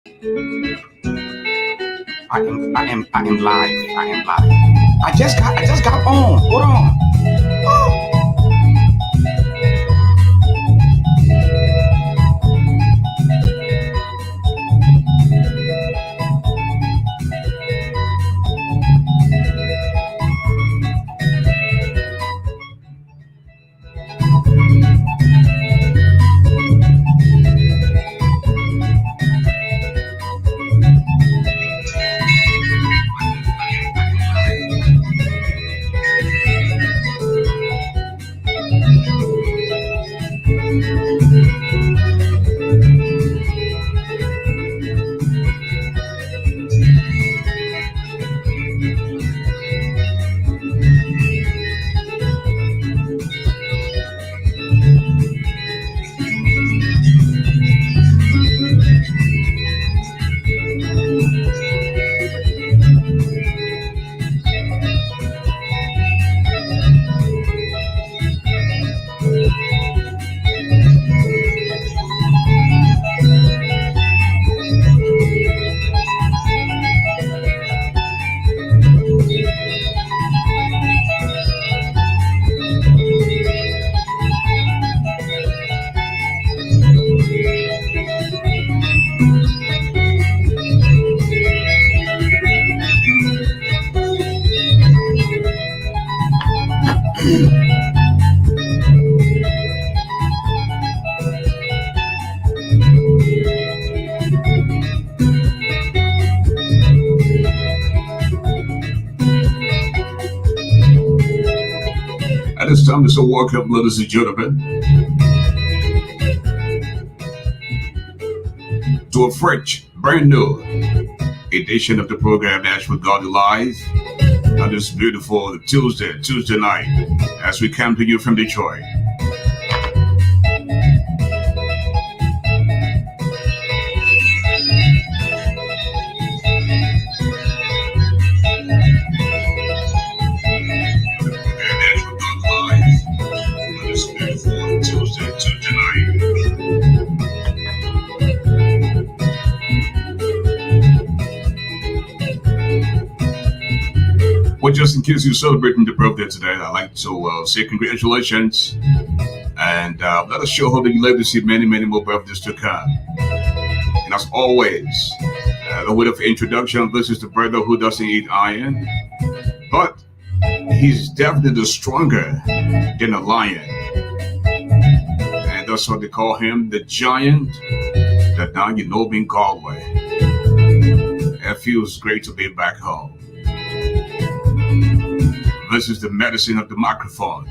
I am live. I am live. I just got on. Hold on. Oh. At this time, so welcome, ladies and gentlemen, to a fresh, brand new edition of the program ASHFORD GARLEY Live on this beautiful Tuesday night, as we come to you from Detroit. Well, just in case you're celebrating the birthday today, I'd like to say congratulations, and let us sure hope that you live to see many, many more birthdays to come. And as always, the word of introduction, this is the brother who doesn't eat iron, but he's definitely stronger than a lion. And that's what they call him, the giant that now you know in Galway. It feels great to be back home. This is the medicine of the microphone,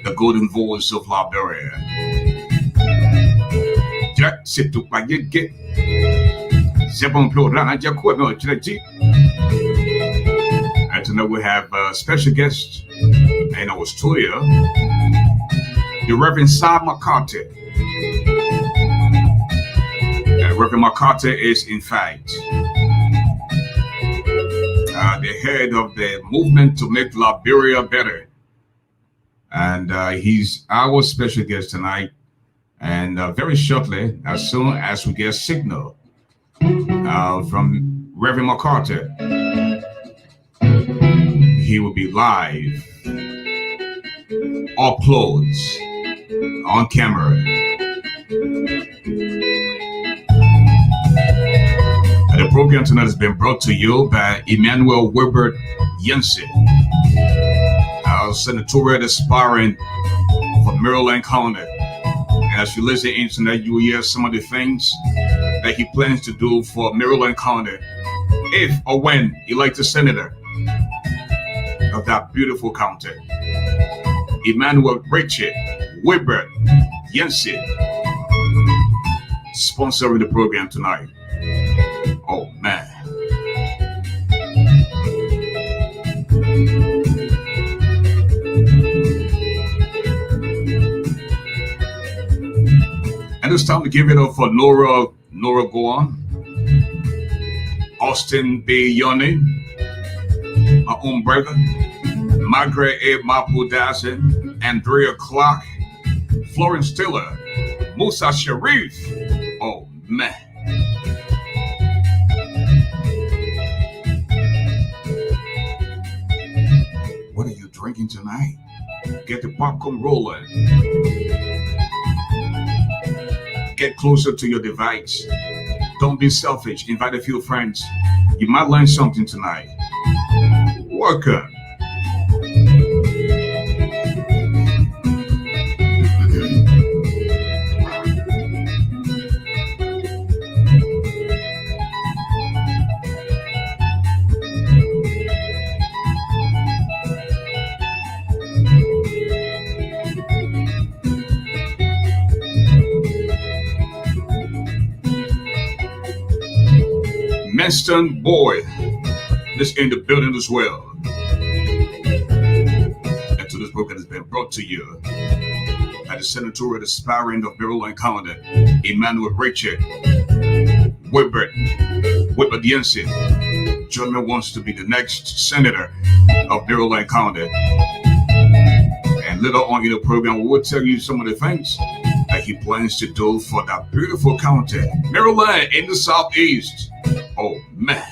the golden voice of Liberia. Jack, sit to my get. And tonight we have a special guest in our studio, the Reverend Sam McCarthy. Reverend McCarthy is, in fact, the head of the movement to make Liberia better. And he's our special guest tonight. And very shortly, as soon as we get a signal from Reverend McCarthy, he will be live, all clothes, on camera. The program tonight has been brought to you by Emmanuel Wilbert Jensen, our senatorial aspirant for Maryland County. And as you listen in tonight, you will hear some of the things that he plans to do for Maryland County if or when elected senator of that beautiful county. Emmanuel Richard Wilbert Jensen sponsoring the program tonight. Oh man. And it's time to give it up for Nora Goan, Austin B. Yoni, my own brother, Margaret A. Mapudasin, Andrea Clark, Florence Tiller, Musa Sharif. Oh man. popcorn rolling. Get closer to your device. Don't be selfish. Invite a few friends. You might learn something tonight. Welcome. Menston Boy is in the building as well. And so this program has been brought to you by the senatorial aspirant of Maryland County, Emmanuel Richard Wibert Yensen. Gentleman wants to be the next senator of Maryland County. And later on in the program, we will tell you some of the things that he plans to do for that beautiful county, Maryland in the Southeast. Oh, man.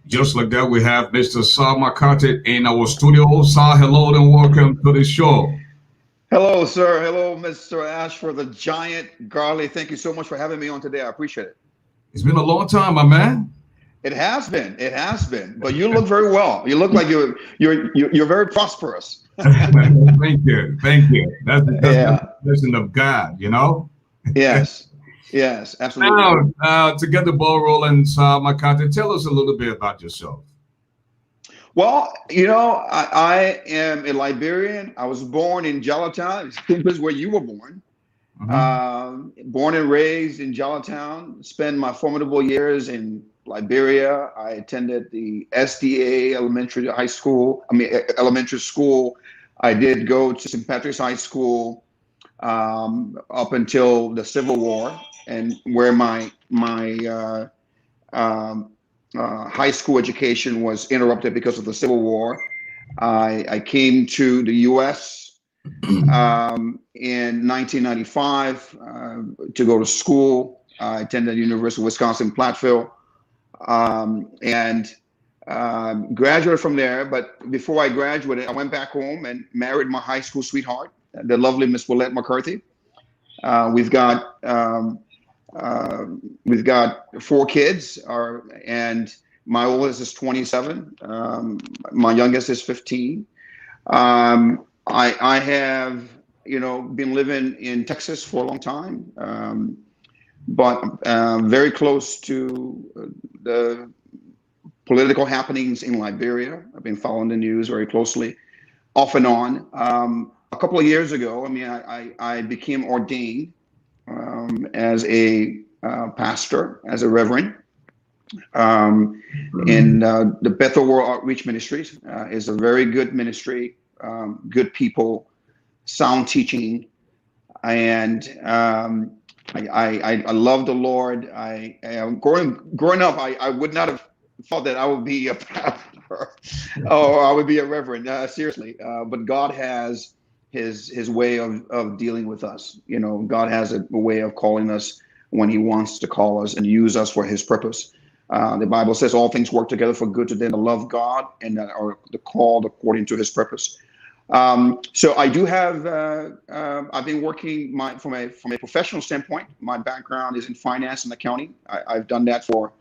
Just like that, we have Mr. Sal McCarthy in our studio. Sal, hello and welcome to the show. Hello, sir. Hello, Mr. Ashford, the giant Garley. Thank you so much for having me on today. I appreciate it. It's been a long time, my man. It has been. It has been. But you look very well. You look like you're very prosperous. Thank you. Thank you. That's the blessing of God, you know? Yes. Yes, absolutely. Now, to get the ball rolling, Sal McCarthy, tell us a little bit about yourself. Well, you know, I am a Liberian. I was born in Jollatown. This is where you were born. Born and raised in Jollatown. Spent my formidable years in Liberia. I attended the SDA elementary school. I did go to St. Patrick's High School up until the Civil War, and where my high school education was interrupted because of the Civil War. I came to the U.S. in 1995 to go to school. I attended the University of Wisconsin-Platteville and graduated from there. But before I graduated, I went back home and married my high school sweetheart, the lovely Miss Willette McCarthy. We've got 4 kids, and my oldest is 27. My youngest is 15. I have, been living in Texas for a long time, but very close to the political happenings in Liberia. I've been following the news very closely, off and on. A couple of years ago, I became ordained as a pastor, as a reverend, in the Bethel World Outreach Ministries. Is a very good ministry, good people, sound teaching, and I love the Lord. Growing up, I would not have thought that I would be a pastor or I would be a reverend, seriously, but God has his way of dealing with us. God has a way of calling us when he wants to call us and use us for his purpose. The Bible says all things work together for good to them that love God and that are the called according to his purpose. So I do have, I've been working from a professional standpoint. My background is in finance and accounting. I've done that for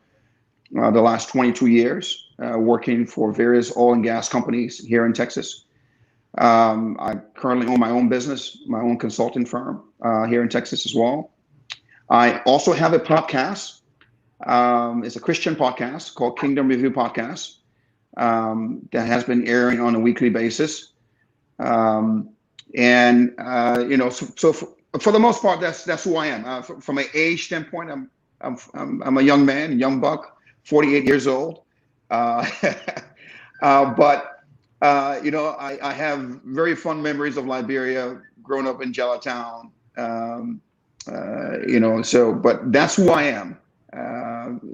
the last 22 years, working for various oil and gas companies here in Texas. I currently own my own business, my own consulting firm here in Texas as well. I also have a podcast. It's a Christian podcast called Kingdom Review Podcast that has been airing on a weekly basis. So for the most part, that's who I am. From an age standpoint, I'm a young man, a young buck, 48 years old. I have very fond memories of Liberia, growing up in Jollatown. But that's who I am.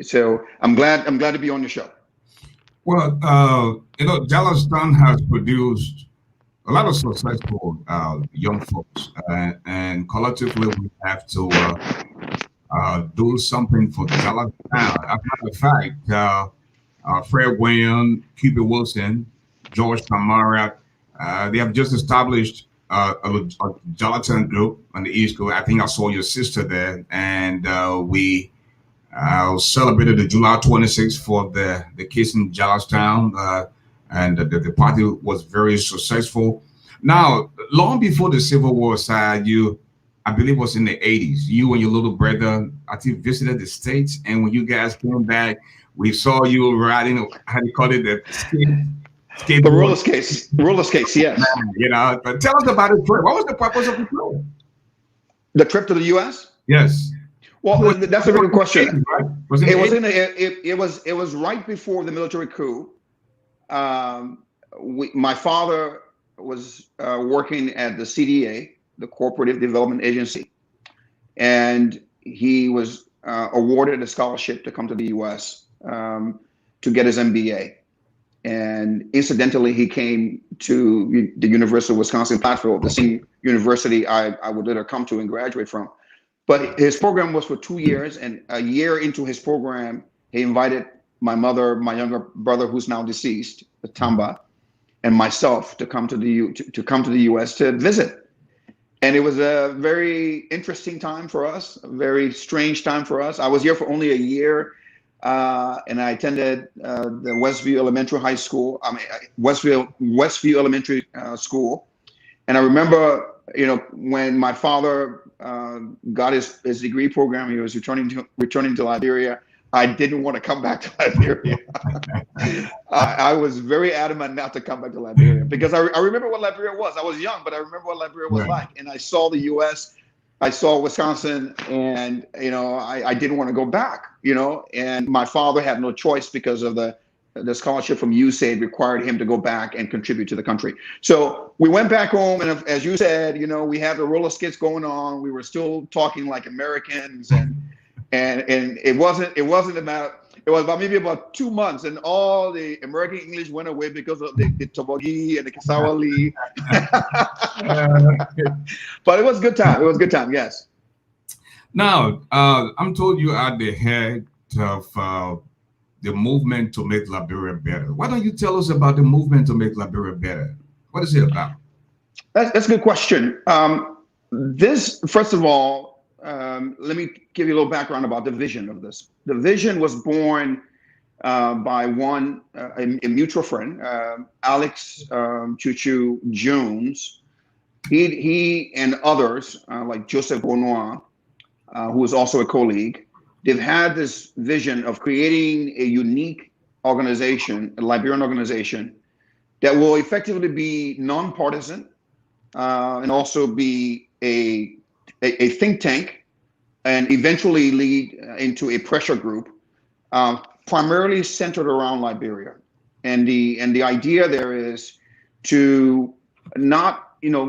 So I'm glad to be on the show. Well, Jollatown has produced a lot of successful young folks, and collectively we have to do something for Charlottetown. As a matter of fact, Fred William, Cupid Wilson, George Kamara, they have just established a Charlatan group on the East Coast. I think I saw your sister there, and we celebrated the July 26th for the kids in Charlestown, and the party was very successful. Now, long before the Civil War, I believe it was in the 80s, you and your little brother, I think, visited the States, and when you guys came back, we saw you riding, how do you call it, The roller skateboard. skates, roller skates, yes. You know, but tell us about the trip. What was the purpose of the trip? The trip to the U.S. Yes. Well, Was that's a very good question. right? Was it It was 80s? in the, it was right before the military coup. My father was working at the CDA, the Cooperative Development Agency, and he was awarded a scholarship to come to the U.S. To get his MBA. And incidentally, he came to the University of Wisconsin-Platteville, the same university I would later come to and graduate from. But his program was for 2 years, and a year into his program, he invited my mother, my younger brother, who's now deceased, Tamba, and myself to come to the U.S. to visit. And it was a very interesting time for us, a very strange time for us. I was here for only a year, and I attended the Westview Elementary High School, Westview Elementary School. And I remember, when my father got his degree program, he was returning to Liberia. I didn't want to come back to Liberia. I was very adamant not to come back to Liberia because I remember what Liberia was. I was young, but I remember what Liberia was Right. like. And I saw the U.S., I saw Wisconsin, and I didn't want to go back. And my father had no choice because of the scholarship from USAID required him to go back and contribute to the country. So we went back home, and as you said, we had the roller skates going on. We were still talking like Americans, and it wasn't about. It was about maybe about 2 months, and all the American English went away because of the Tobogi and the Kisawali. But it was a good time. It was a good time. Yes. Now, I'm told you are the head of the movement to make Liberia better. Why don't you tell us about the movement to make Liberia better? What is it about? That's a good question. This, first of all, let me give you a little background about the vision of this. The vision was born by a mutual friend, Alex Chuchu Jones. He and others, like Joseph Bonois, who is also a colleague, they've had this vision of creating a unique organization, a Liberian organization, that will effectively be nonpartisan and also be a think tank and eventually lead into a pressure group, primarily centered around Liberia. And the idea there is to not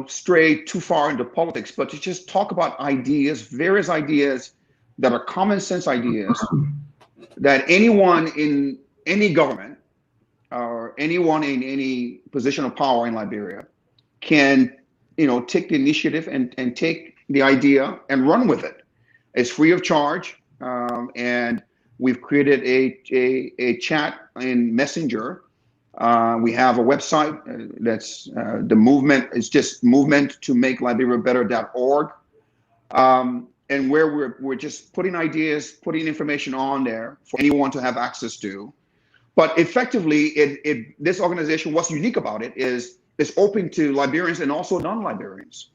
stray too far into politics, but to just talk about ideas, various ideas that are common sense ideas that anyone in any government or anyone in any position of power in Liberia can, take the initiative and take the idea and run with it. It's free of charge, and we've created a chat in Messenger. We have a website that's the movement. It's just movementtomakeliberia.org, and where we're just putting ideas, putting information on there for anyone to have access to. But effectively, this organization, what's unique about it is it's open to Liberians and also non-Liberians.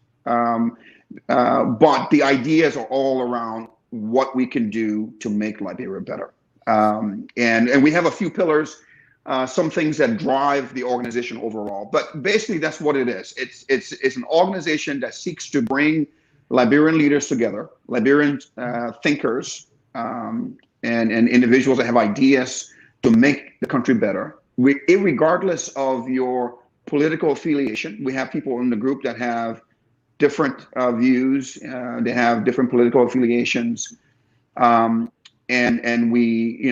But the ideas are all around what we can do to make Liberia better. And we have a few pillars, some things that drive the organization overall. But basically, that's what it is. It's an organization that seeks to bring Liberian leaders together, Liberian thinkers, and individuals that have ideas to make the country better, regardless of your political affiliation. We have people in the group that have different views. They have different political affiliations, and we,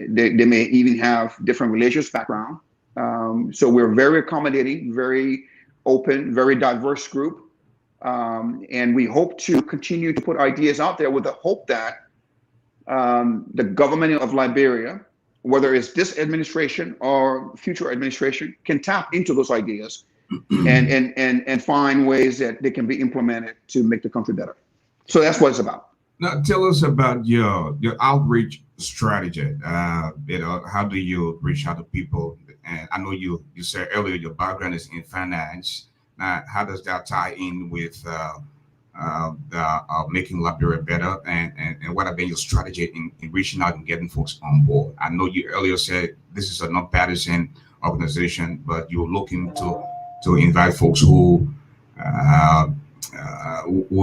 they may even have different religious background. So we're very accommodating, very open, very diverse group. And we hope to continue to put ideas out there with the hope that the government of Liberia, whether it's this administration or future administration, can tap into those ideas and find ways that they can be implemented to make the country better. So that's what it's about. Now, tell us about your outreach strategy. How do you reach out to people? And I know you said earlier your background is in finance. Now, how does that tie in with making Liberia better? And what have been your strategy in reaching out and getting folks on board? I know you earlier said this is a non-partisan organization, but you're looking to invite folks who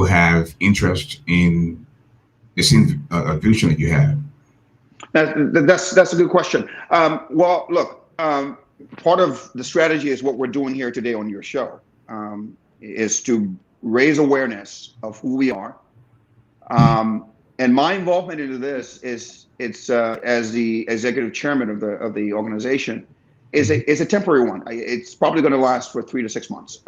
have interest in the same vision that you have. That's a good question. Well, look, part of the strategy is what we're doing here today on your show, is to raise awareness of who we are. And my involvement into this is as the executive chairman of the organization is a temporary one. It's probably going to last for 3 to 6 months.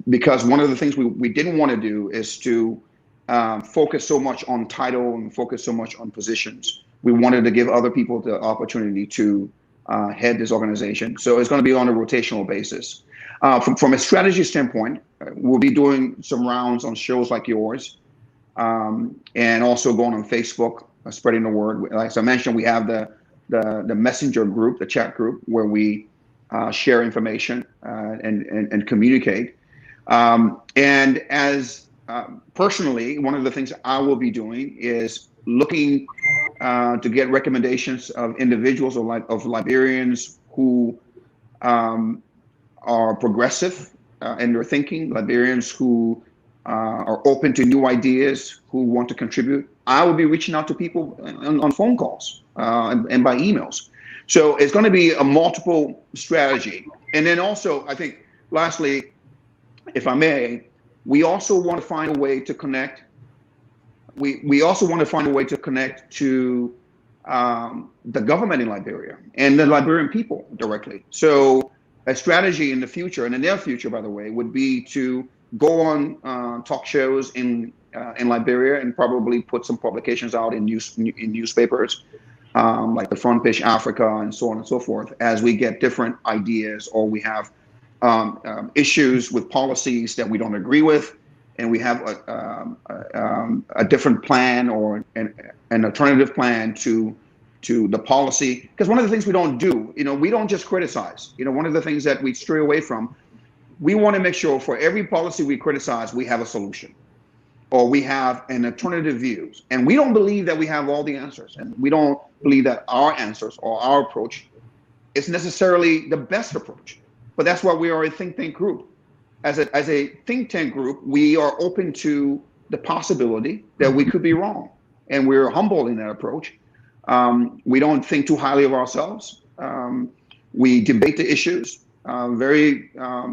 Because one of the things we didn't want to do is to focus so much on title and focus so much on positions. We wanted to give other people the opportunity to head this organization. So it's going to be on a rotational basis. From a strategy standpoint, we'll be doing some rounds on shows like yours, and also going on Facebook, spreading the word. Like I mentioned, we have the messenger group, the chat group, where we share information and communicate. And as personally, one of the things I will be doing is looking to get recommendations of individuals of Liberians who are progressive in their thinking, Liberians who are open to new ideas, who want to contribute. I will be reaching out to people on phone calls and by emails. So it's going to be a multiple strategy. And then also, I think, lastly, if I may, we also want to find a way to connect. We also want to find a way to connect to the government in Liberia and the Liberian people directly. So a strategy in the future, and in their future, by the way, would be to go on talk shows in Liberia and probably put some publications out in newspapers, like the Front Page Africa and so on and so forth, as we get different ideas or we have issues with policies that we don't agree with, and we have a different plan or an alternative plan to the policy. Because one of the things we don't do, we don't just criticize. One of the things that we stray away from, we want to make sure for every policy we criticize, we have a solution or we have an alternative views. And we don't believe that we have all the answers. And we don't believe that our answers or our approach is necessarily the best approach. But that's why we are a think tank group. As a think tank group, we are open to the possibility that we could be wrong. And we're humble in that approach. We don't think too highly of ourselves. We debate the issues very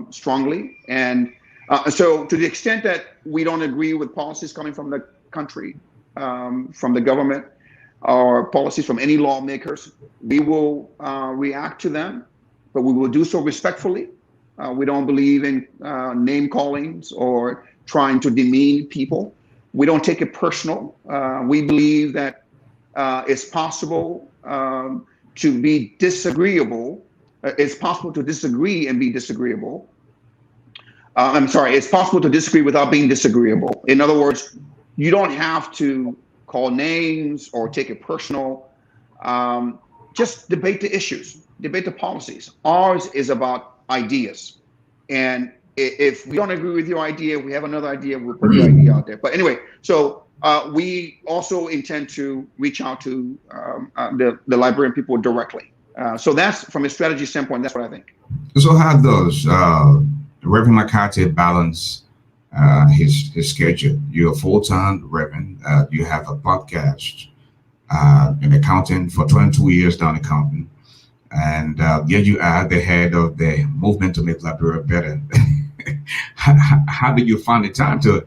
strongly. And so to the extent that we don't agree with policies coming from the country, from the government, or policies from any lawmakers, we will react to them, but we will do so respectfully. We don't believe in name callings or trying to demean people. We don't take it personal. We believe that it's possible to be disagreeable. It's possible to disagree and be disagreeable. It's possible to disagree without being disagreeable. In other words, you don't have to call names or take it personal. Just debate the issues, debate the policies. Ours is about ideas. And if we don't agree with your idea, we have another idea, we'll put the idea out there. But anyway, so we also intend to reach out to the Liberian people directly. So that's, from a strategy standpoint, that's what I think. So how does Reverend McCarthy balance his schedule? You're a full-time Reverend. You have a podcast, an accountant for 22 years down accounting. And yet you are the head of the movement to make Liberia better. How do you find the time to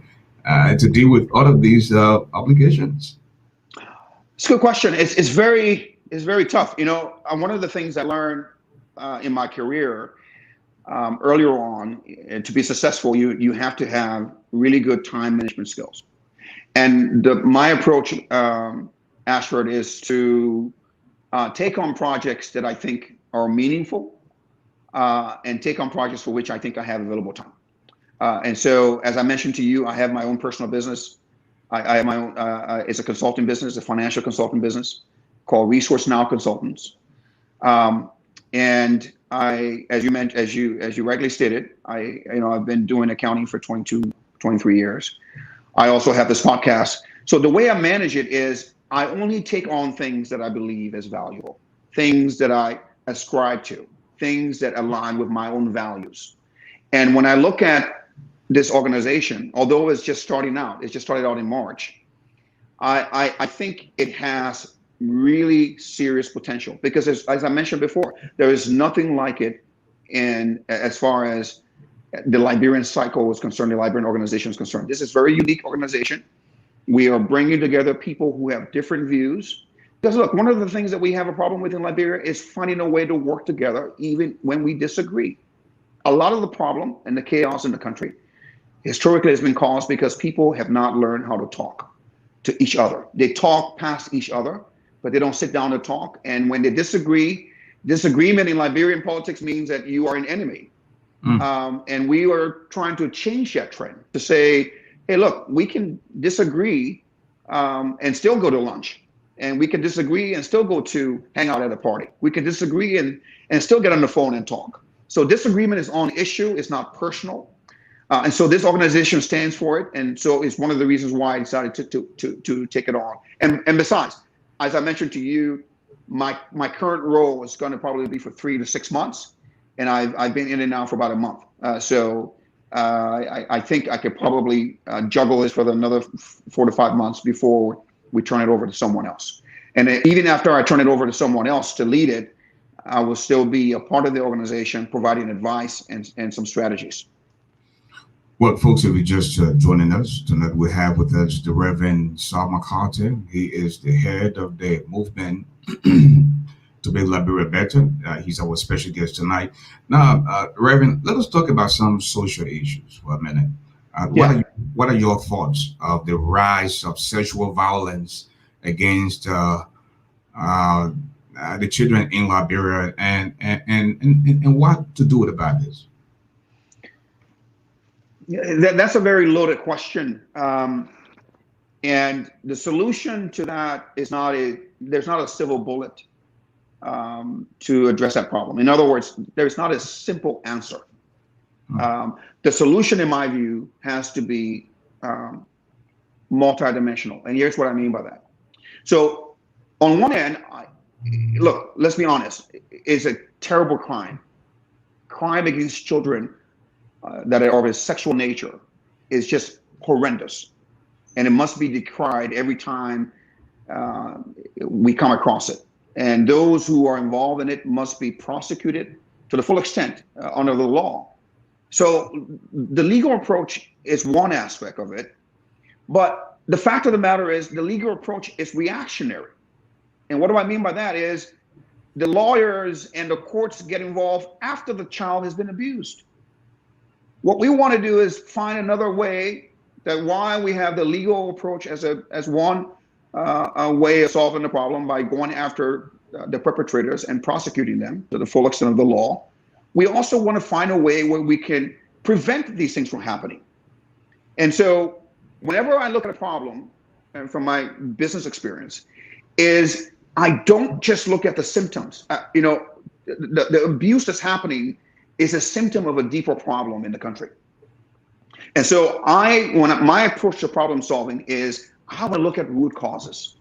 deal with all of these obligations? It's a good question. It's very tough. One of the things I learned in my career, earlier on, to be successful, you have to have really good time management skills. And my approach, Ashford, is to take on projects that I think are meaningful, and take on projects for which I think I have available time. And so, as I mentioned to you, I have my own personal business. I have my own, it's a consulting business, a financial consulting business called Resource Now Consultants. And as you mentioned, as you rightly stated, I've been doing accounting for 22, 23 years. I also have this podcast. So the way I manage it is I only take on things that I believe is valuable, things that I ascribe to, things that align with my own values. And when I look at this organization, although it's just starting out, it just started out in March, I think it has really serious potential because as I mentioned before, there is nothing like it as far as the Liberian cycle is concerned, the Liberian organization is concerned. This is a very unique organization. We are bringing together people who have different views. Because look, one of the things that we have a problem with in Liberia is finding a way to work together even when we disagree. A lot of the problem and the chaos in the country historically has been caused because people have not learned how to talk to each other. They talk past each other, but they don't sit down to talk. And when they disagree, disagreement in Liberian politics means that you are an enemy. And we are trying to change that trend to say, hey, look, we can disagree and still go to lunch. And we can disagree and still go to hang out at a party. We can disagree and still get on the phone and talk. So disagreement is on issue. It's not personal. And so this organization stands for it. And so it's one of the reasons why I decided to take it on. And besides, as I mentioned to you, my current role is going to probably be for 3 to 6 months. And I've been in it now for about a month. So I think I could probably juggle this for another 4 to 5 months before we turn it over to someone else. And even after I turn it over to someone else to lead it, I will still be a part of the organization, providing advice and some strategies. Well, folks, if you're just joining us tonight, we have with us the Reverend Sal McCarthy. He is the head of the movement to make Liberia better. He's our special guest tonight. Now, Reverend, let us talk about some social issues for a minute. What are your thoughts of the rise of sexual violence against the children in Liberia, and what to do about this? That's a very loaded question, and the solution to that is there's not a silver bullet to address that problem. In other words, there's not a simple answer. The solution, in my view, has to be multidimensional, and here's what I mean by that. So, on one end, look, let's be honest, it's a terrible crime. Crime against children that are of a sexual nature is just horrendous, and it must be decried every time we come across it. And those who are involved in it must be prosecuted to the full extent under the law. So the legal approach is one aspect of it, but the fact of the matter is the legal approach is reactionary. And what do I mean by that is the lawyers and the courts get involved after the child has been abused. What we want to do is find another way that while we have the legal approach as one way of solving the problem by going after the perpetrators and prosecuting them to the full extent of the law, we also want to find a way where we can prevent these things from happening. And so whenever I look at a problem, and from my business experience, is I don't just look at the symptoms. The abuse that's happening is a symptom of a deeper problem in the country. And so my approach to problem solving is how I look at root causes.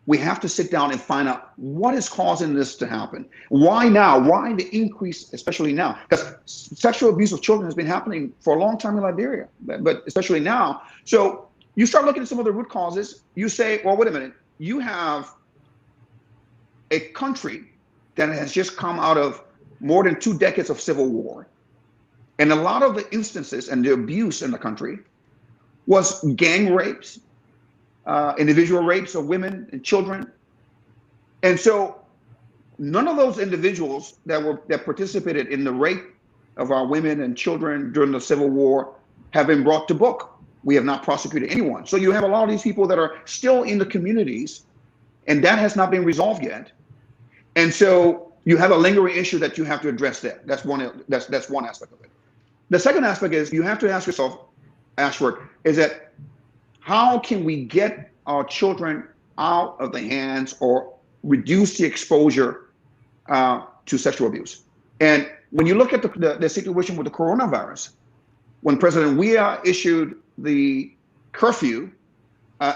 We have to sit down and find out what is causing this to happen. Why now? Why the increase, especially now? Because sexual abuse of children has been happening for a long time in Liberia, but especially now. So you start looking at some of the root causes. You say, well, wait a minute. You have a country that has just come out of more than 2 decades of civil war. And a lot of the instances and the abuse in the country was gang rapes, individual rapes of women and children. And so none of those individuals that participated in the rape of our women and children during the Civil War have been brought to book. We have not prosecuted anyone. So you have a lot of these people that are still in the communities, and that has not been resolved yet. And so you have a lingering issue that you have to address there. That's one aspect of it. The second aspect is you have to ask yourself, Ashford, is that how can we get our children out of the hands or reduce the exposure to sexual abuse? And when you look at the situation with the coronavirus, when President Weah issued the curfew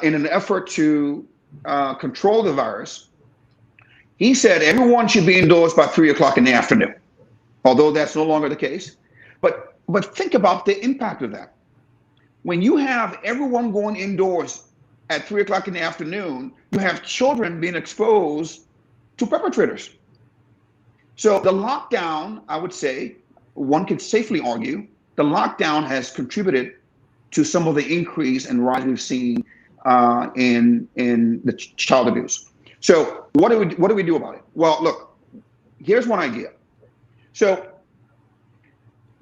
in an effort to control the virus, he said everyone should be indoors by 3 o'clock in the afternoon, although that's no longer the case. But think about the impact of that. When you have everyone going indoors at 3 o'clock in the afternoon, you have children being exposed to perpetrators. So the lockdown, I would say, one could safely argue, the lockdown has contributed to some of the increase and rise we've seen in the child abuse. So what do we do about it? Well, look, here's one idea. So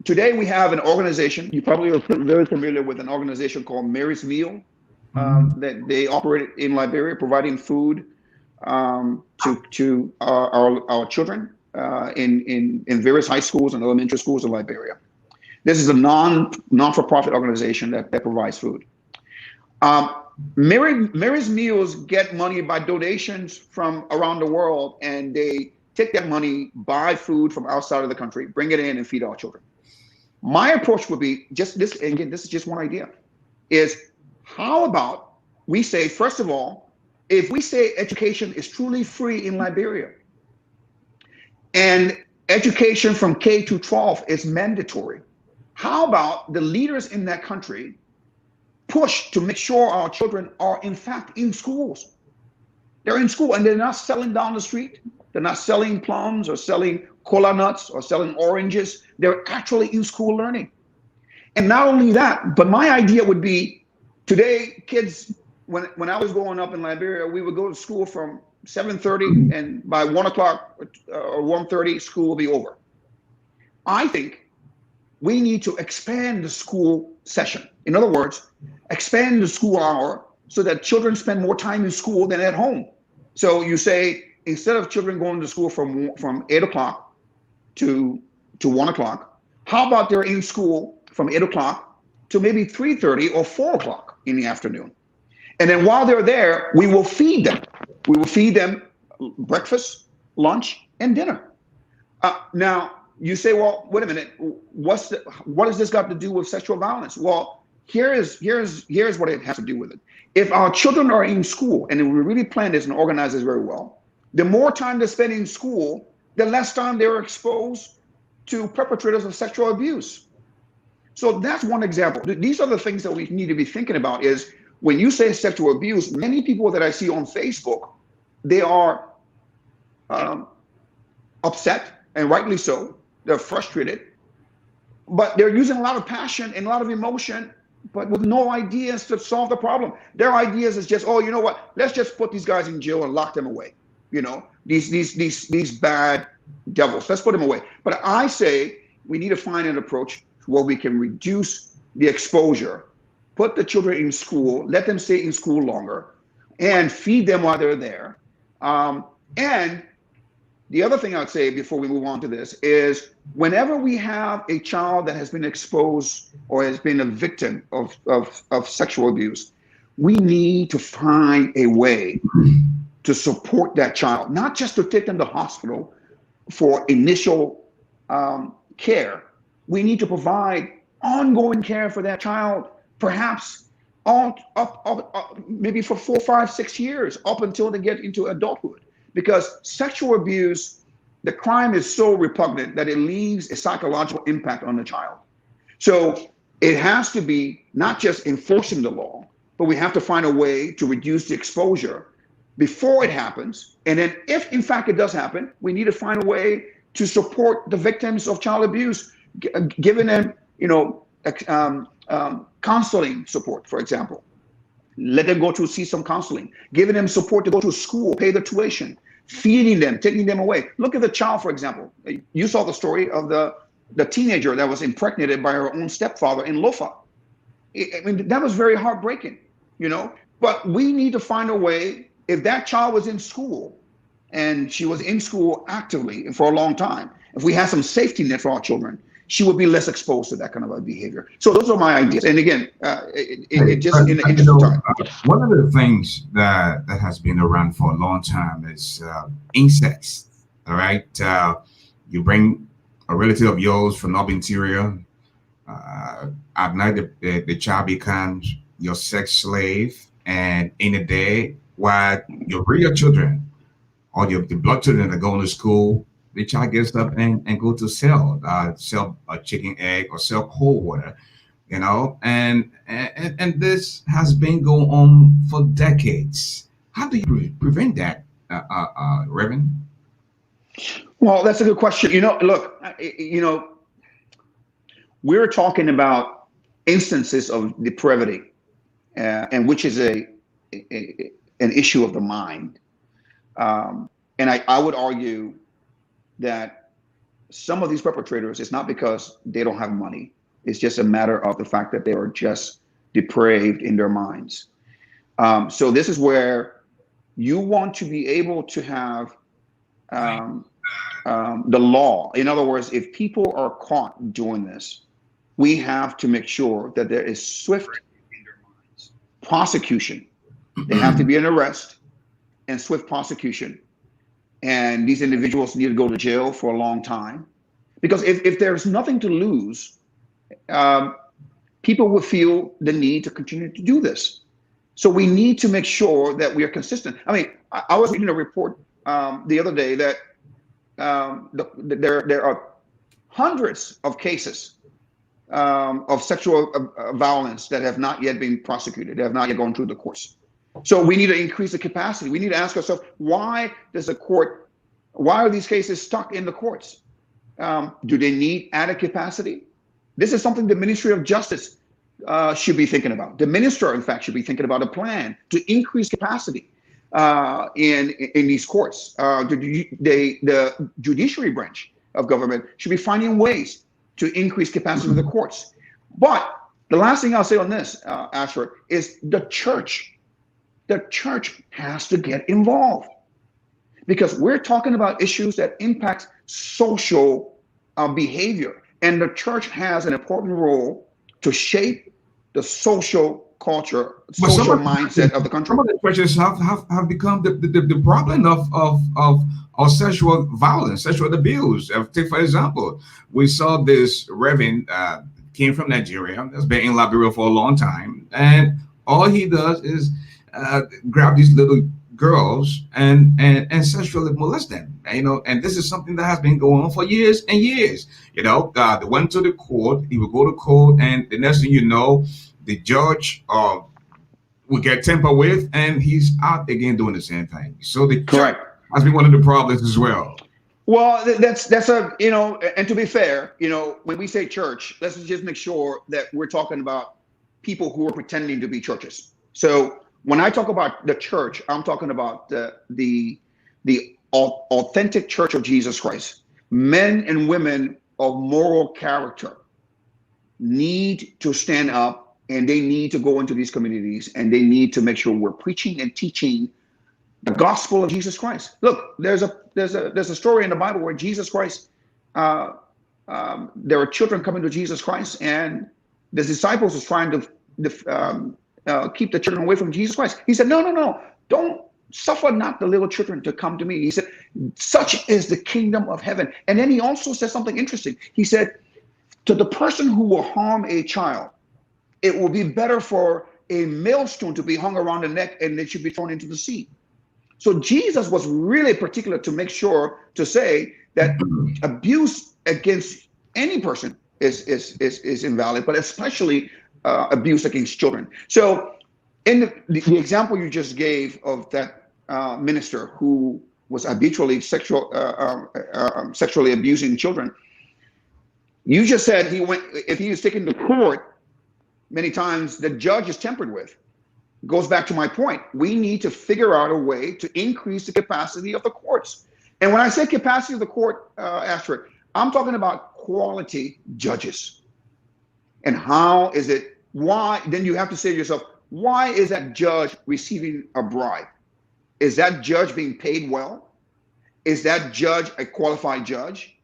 today we have an organization, you probably are very familiar with an organization called Mary's Meal, that they operate in Liberia, providing food to our children in various high schools and elementary schools in Liberia. This is a non-for-profit organization that provides food. Mary's Meals get money by donations from around the world, and they take that money, buy food from outside of the country, bring it in, and feed our children. My approach would be just this, and again, this is just one idea, is how about we say, first of all, if we say education is truly free in Liberia, and education from K to 12 is mandatory, how about the leaders in that country push to make sure our children are in fact in schools? They're in school and they're not selling down the street. They're not selling plums or selling cola nuts or selling oranges. They're actually in school learning. And not only that, but my idea would be today, kids, when I was growing up in Liberia, we would go to school from 7:30 and by 1 o'clock or 1:30, school will be over. I think we need to expand the school session. In other words, expand the school hour so that children spend more time in school than at home. So you say, instead of children going to school from 8 o'clock to 1 o'clock, how about they're in school from 8 o'clock to maybe 3:30 or 4 o'clock in the afternoon? And then while they're there, we will feed them. We will feed them breakfast, lunch, and dinner. Now, you say, well, wait a minute, what has this got to do with sexual violence? Well, here's what it has to do with it. If our children are in school, and we really plan this and organize this very well, the more time they spend in school, the less time they're exposed to perpetrators of sexual abuse. So that's one example. These are the things that we need to be thinking about is when you say sexual abuse, many people that I see on Facebook, they are upset, and rightly so. They're frustrated, but they're using a lot of passion and a lot of emotion, but with no ideas to solve the problem. Their ideas is just, oh, you know what? Let's just put these guys in jail and lock them away. You know, these bad devils. Let's put them away. But I say we need to find an approach where we can reduce the exposure, put the children in school, let them stay in school longer, and feed them while they're there. And the other thing I would say before we move on to this is whenever we have a child that has been exposed or has been a victim of sexual abuse, we need to find a way to support that child, not just to take them to hospital for initial care. We need to provide ongoing care for that child, perhaps maybe for 4, 5, 6 years, up until they get into adulthood. Because sexual abuse, the crime is so repugnant that it leaves a psychological impact on the child. So it has to be not just enforcing the law, but we have to find a way to reduce the exposure before it happens. And then if in fact it does happen, we need to find a way to support the victims of child abuse, giving them, counseling support, for example. Let them go to see some counseling, giving them support to go to school, pay the tuition, feeding them, taking them away. Look at the child, for example. You saw the story of the the teenager that was impregnated by her own stepfather in Lofa. I mean, that was very heartbreaking, you know. But we need to find a way. If that child was in school and she was in school actively for a long time, if we had some safety net for our children, she would be less exposed to that kind of a behavior. So those are my ideas. And again, it just in the interest of time. One of the things that has been around for a long time is incest. All right, you bring a relative of yours from North Interior. At night, the child becomes your sex slave, and in the day, while your real children or the blood children that are going to school, the child gets up and go to sell a chicken egg or sell cold water, you know, and this has been going on for decades. How do you prevent that, Reverend? Well, that's a good question. You know, look, you know, we're talking about instances of depravity, and which is an issue of the mind. And I would argue that some of these perpetrators, it's not because they don't have money. It's just a matter of the fact that they are just depraved in their minds. So this is where you want to be able to have the law. In other words, if people are caught doing this, we have to make sure that there is swift prosecution. There have to be an arrest and swift prosecution. And these individuals need to go to jail for a long time. Because if there's nothing to lose, people will feel the need to continue to do this. So we need to make sure that we are consistent. I mean, I was reading a report the other day that there are hundreds of cases of sexual violence that have not yet been prosecuted. They have not yet gone through the course. So we need to increase the capacity. We need to ask ourselves, why are these cases stuck in the courts? Do they need added capacity? This is something the Ministry of Justice should be thinking about. The minister, in fact, should be thinking about a plan to increase capacity in these courts. The judiciary branch of government should be finding ways to increase capacity of the courts. But the last thing I'll say on this, ASHFORD, is the church. The church has to get involved, because we're talking about issues that impact social behavior, and the church has an important role to shape the social culture, social mindset of the country. Some of the churches have become the problem of sexual violence, sexual abuse. Take for example, we saw this Reverend came from Nigeria, has been in Liberia for a long time, and all he does is grab these little girls and sexually molest them, you know. And this is something that has been going on for years and years. You know, they went to the court. He would go to court, and the next thing you know, the judge will get tempered with, and he's out again doing the same thing. So the church has been one of the problems as well. Well, that's a, you know, and to be fair, you know, when we say church, let's just make sure that we're talking about people who are pretending to be churches. So when I talk about the church, I'm talking about the authentic church of Jesus Christ. Men and women of moral character need to stand up, and they need to go into these communities, and they need to make sure we're preaching and teaching the gospel of Jesus Christ. Look, there's a story in the Bible where Jesus Christ, there are children coming to Jesus Christ, and the disciples was trying to keep the children away from Jesus Christ. He said, no, don't suffer not the little children to come to me. He said, such is the kingdom of heaven. And then he also said something interesting. He said, to the person who will harm a child, it will be better for a millstone to be hung around the neck and it should be thrown into the sea. So Jesus was really particular to make sure to say that abuse against any person is invalid, but especially abuse against children. So in the example you just gave of that minister who was habitually sexually abusing children, you just said if he was taken to court many times, the judge is tempered with. Goes back to my point. We need to figure out a way to increase the capacity of the courts. And when I say capacity of the court, ASHFORD, I'm talking about quality judges. And how is it, why, then you have to say to yourself, why is that judge receiving a bribe? Is that judge being paid well? Is that judge a qualified judge?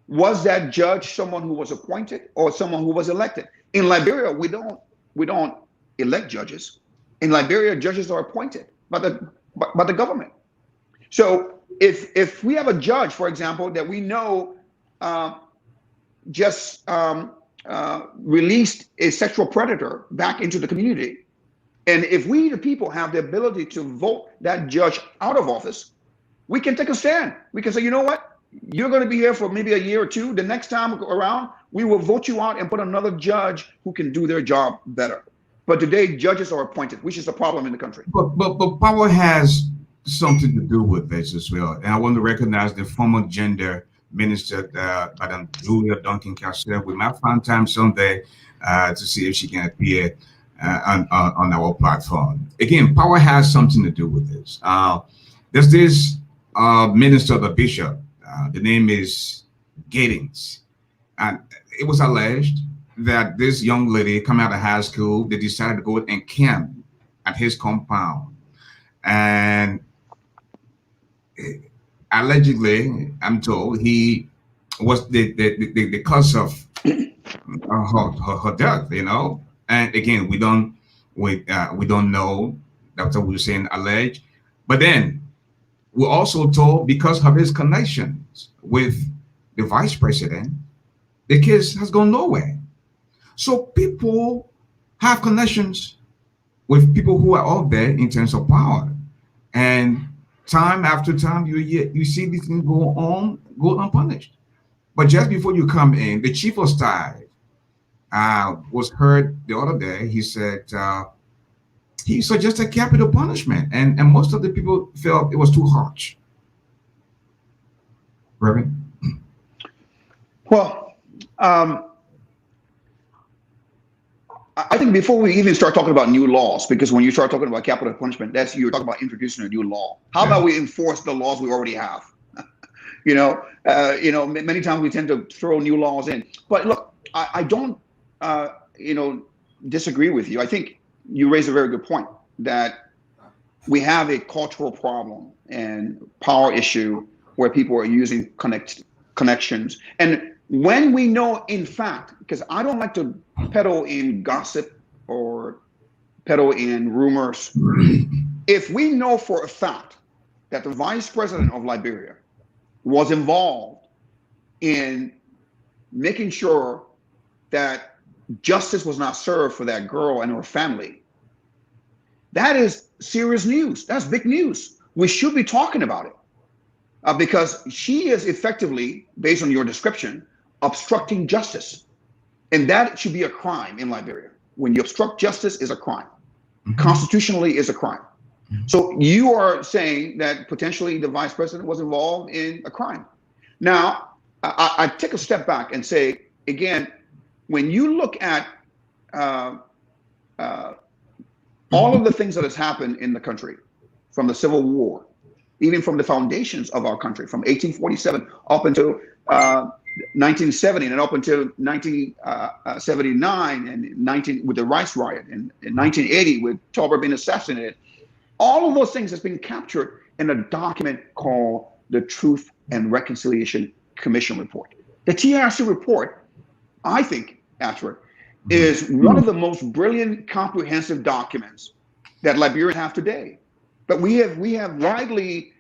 Was that judge someone who was appointed or someone who was elected? In Liberia, we don't elect judges. In Liberia, judges are appointed by the government. So if we have a judge, for example, that we know just released a sexual predator back into the community, and if we, the people, have the ability to vote that judge out of office, we can take a stand. We can say, you know what? You're going to be here for maybe a year or two. The next time around, we will vote you out and put another judge who can do their job better. But today, judges are appointed, which is a problem in the country. But power has something to do with this as well. And I want to recognize the former gender minister, Madam Julia Duncan Cassell. We might find time someday to see if she can appear on our platform. Again, power has something to do with this. There's this minister, the bishop, the name is Giddings, and it was alleged that this young lady coming out of high school, they decided to go and camp at his compound, and allegedly, I'm told, he was the cause of her death, you know. And again, we don't know. That's what we were saying, alleged. But then we're also told because of his connections with the vice president, the case has gone nowhere. So people have connections with people who are out there in terms of power, and time after time you see these things go unpunished. But just before you come in, the chief of staff was heard the other day. He said he suggested capital punishment, and most of the people felt it was too harsh. Reverend? Well, I think before we even start talking about new laws, because when you start talking about capital punishment, you're talking about introducing a new law. How about we enforce the laws we already have? Many times we tend to throw new laws in. But look, I don't, disagree with you. I think you raise a very good point that we have a cultural problem and power issue where people are using connections. And when we know, in fact, because I don't like to peddle in gossip or peddle in rumors, if we know for a fact that the vice president of Liberia was involved in making sure that justice was not served for that girl and her family, that is serious news. That's big news. We should be talking about it because she is effectively, based on your description, obstructing justice. And that should be a crime in Liberia. When you obstruct justice, is a crime. Mm-hmm. Constitutionally is a crime. Mm-hmm. So you are saying that potentially the vice president was involved in a crime. Now, I take a step back and say, again, when you look at all of the things that has happened in the country, from the Civil War, even from the foundations of our country, from 1847 up until 1970 and up until 1979 and with the Rice Riot and in 1980 with Tolbert being assassinated, all of those things has been captured in a document called the Truth and Reconciliation Commission report. The TRC report, I think, Ashford, is one of the most brilliant, comprehensive documents that Liberians have today. But we have widely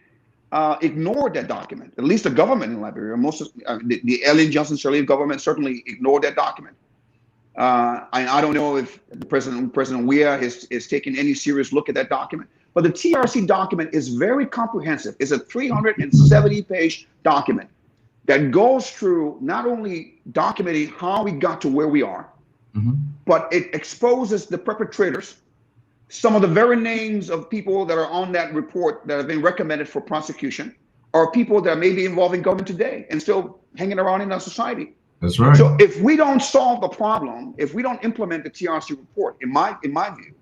ignored that document. At least the government in Liberia, most of the Ellen Johnson Sirleaf government certainly ignored that document. I don't know if President Weah is taking any serious look at that document. But the TRC document is very comprehensive. It's a 370-page document that goes through not only documenting how we got to where we are, but it exposes the perpetrators, some of the very names of people that are on that report that have been recommended for prosecution are people that may be involved in government today and still hanging around in our society. That's right. So if we don't solve the problem, if we don't implement the TRC report, in my view,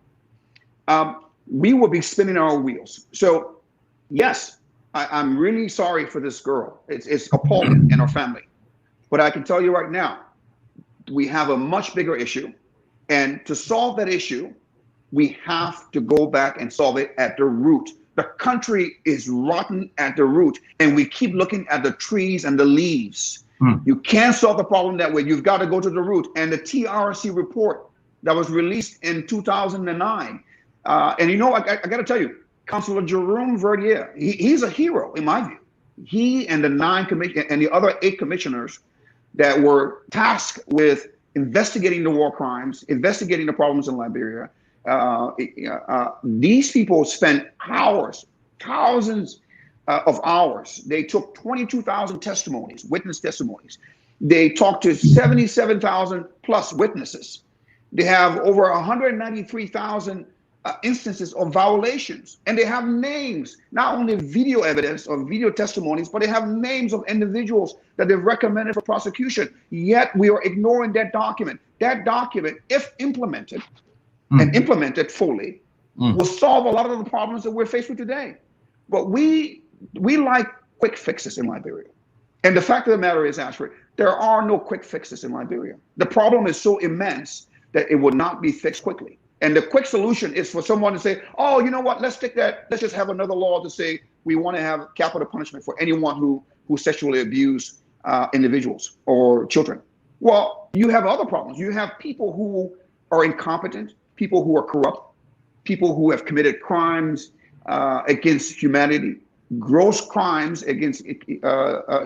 we will be spinning our wheels. So yes, I'm really sorry for this girl. It's appalling and her family. But I can tell you right now, we have a much bigger issue. And to solve that issue, we have to go back and solve it at the root. The country is rotten at the root, and we keep looking at the trees and the leaves. You can't solve the problem that way. You've got to go to the root. And the TRC report that was released in 2009, and you know, I got to tell you, Councilor Jerome Verdier, he's a hero in my view. He and the other 8 commissioners that were tasked with investigating the war crimes, investigating the problems in Liberia. These people spent hours, thousands of hours. They took 22,000 testimonies, witness testimonies. They talked to 77,000 plus witnesses. They have over 193,000 instances of violations, and they have names, not only video evidence or video testimonies, but they have names of individuals that they've recommended for prosecution. Yet we are ignoring that document. That document, if implemented and implemented fully, will solve a lot of the problems that we're faced with today. But we like quick fixes in Liberia. And the fact of the matter is, Ashford, there are no quick fixes in Liberia. The problem is so immense that it would not be fixed quickly. And the quick solution is for someone to say, oh, you know what, let's just have another law to say we want to have capital punishment for anyone who sexually abuse individuals or children. Well, you have other problems. You have people who are incompetent, people who are corrupt, people who have committed crimes against humanity, gross crimes against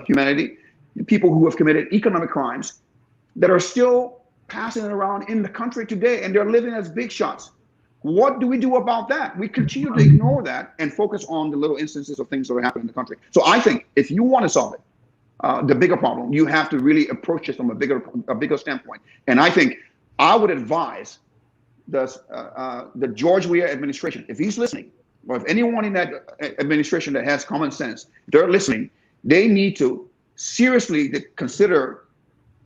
humanity, people who have committed economic crimes that are still passing it around in the country today, and they're living as big shots. What do we do about that? We continue to ignore that and focus on the little instances of things that are happening in the country. So I think if you want to solve it, the bigger problem, you have to really approach it from a bigger standpoint. And I think I would advise the George Weah administration, if he's listening, or if anyone in that administration that has common sense, they're listening, they need to seriously consider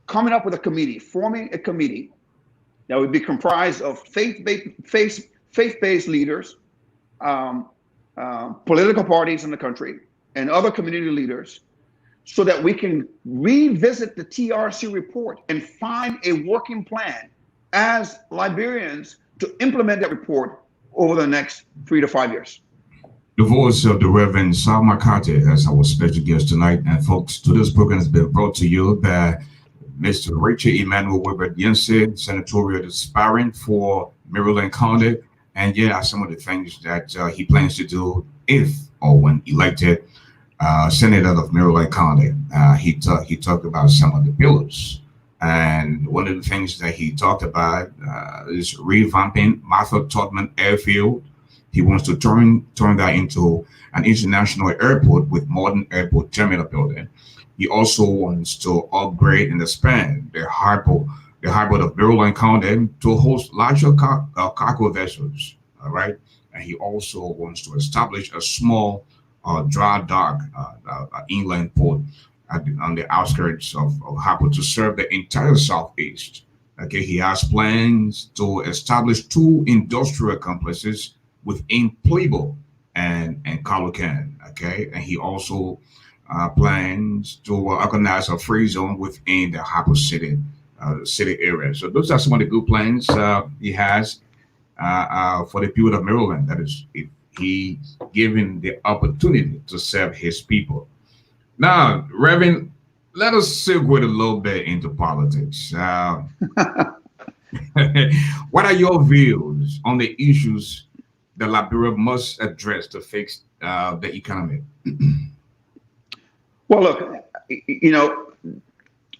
coming up with a committee, forming a committee that would be comprised of faith-based leaders, political parties in the country, and other community leaders, so that we can revisit the TRC report and find a working plan as Liberians to implement that report over the next 3 to 5 years. The voice of the Reverend Sal McCarthy as our special guest tonight. And folks, today's program has been brought to you by Mr. Richard Emmanuel Weber Yense, senatorial aspirant for Maryland County. And yeah, some of the things that he plans to do if or when elected senator of Maryland County. He talked about some of the pillars. And one of the things that he talked about is revamping Martha Tubman Airfield. He wants to turn that into an international airport with modern airport terminal building. He also wants to upgrade and expand the harbor of Maryland County to host larger cargo vessels. All right, and he also wants to establish a small dry dock inland port on the outskirts of harbor to serve the entire southeast. Okay, he has plans to establish 2 industrial complexes within Pueblo and Colocan. Okay, and he also plans to organize a free zone within the Harbor City area. So those are some of the good plans he has for the people of Maryland. That is, if he given the opportunity to serve his people. Now, Reverend, let us segue a little bit into politics. What are your views on the issues that Liberia must address to fix the economy? Well, look, you know,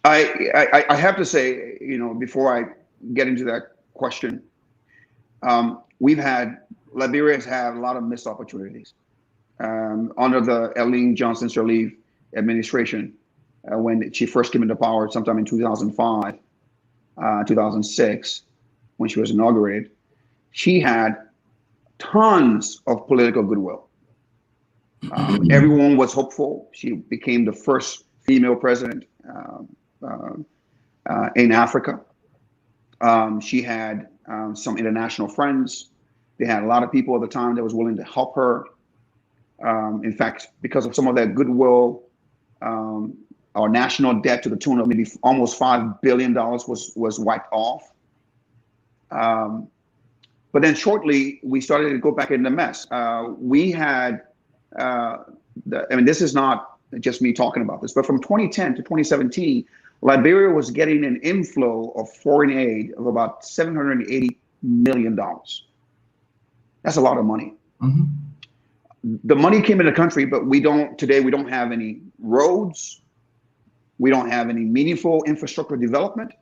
I have to say, you know, before I get into that question, Liberia has had a lot of missed opportunities under the Ellen Johnson Sirleaf administration when she first came into power sometime in 2005, 2006, when she was inaugurated. She had tons of political goodwill. Everyone was hopeful. She became the first female president in Africa. She had some international friends. They had a lot of people at the time that was willing to help her. In fact, because of some of that goodwill, Our national debt to the tune of maybe almost $5 billion was wiped off. But then shortly, we started to go back into mess. We had, I mean, this is not just me talking about this, but from 2010 to 2017, Liberia was getting an inflow of foreign aid of about $780 million. That's a lot of money. Mm-hmm. The money came in the country, but today we don't have any roads. We don't have any meaningful infrastructure development.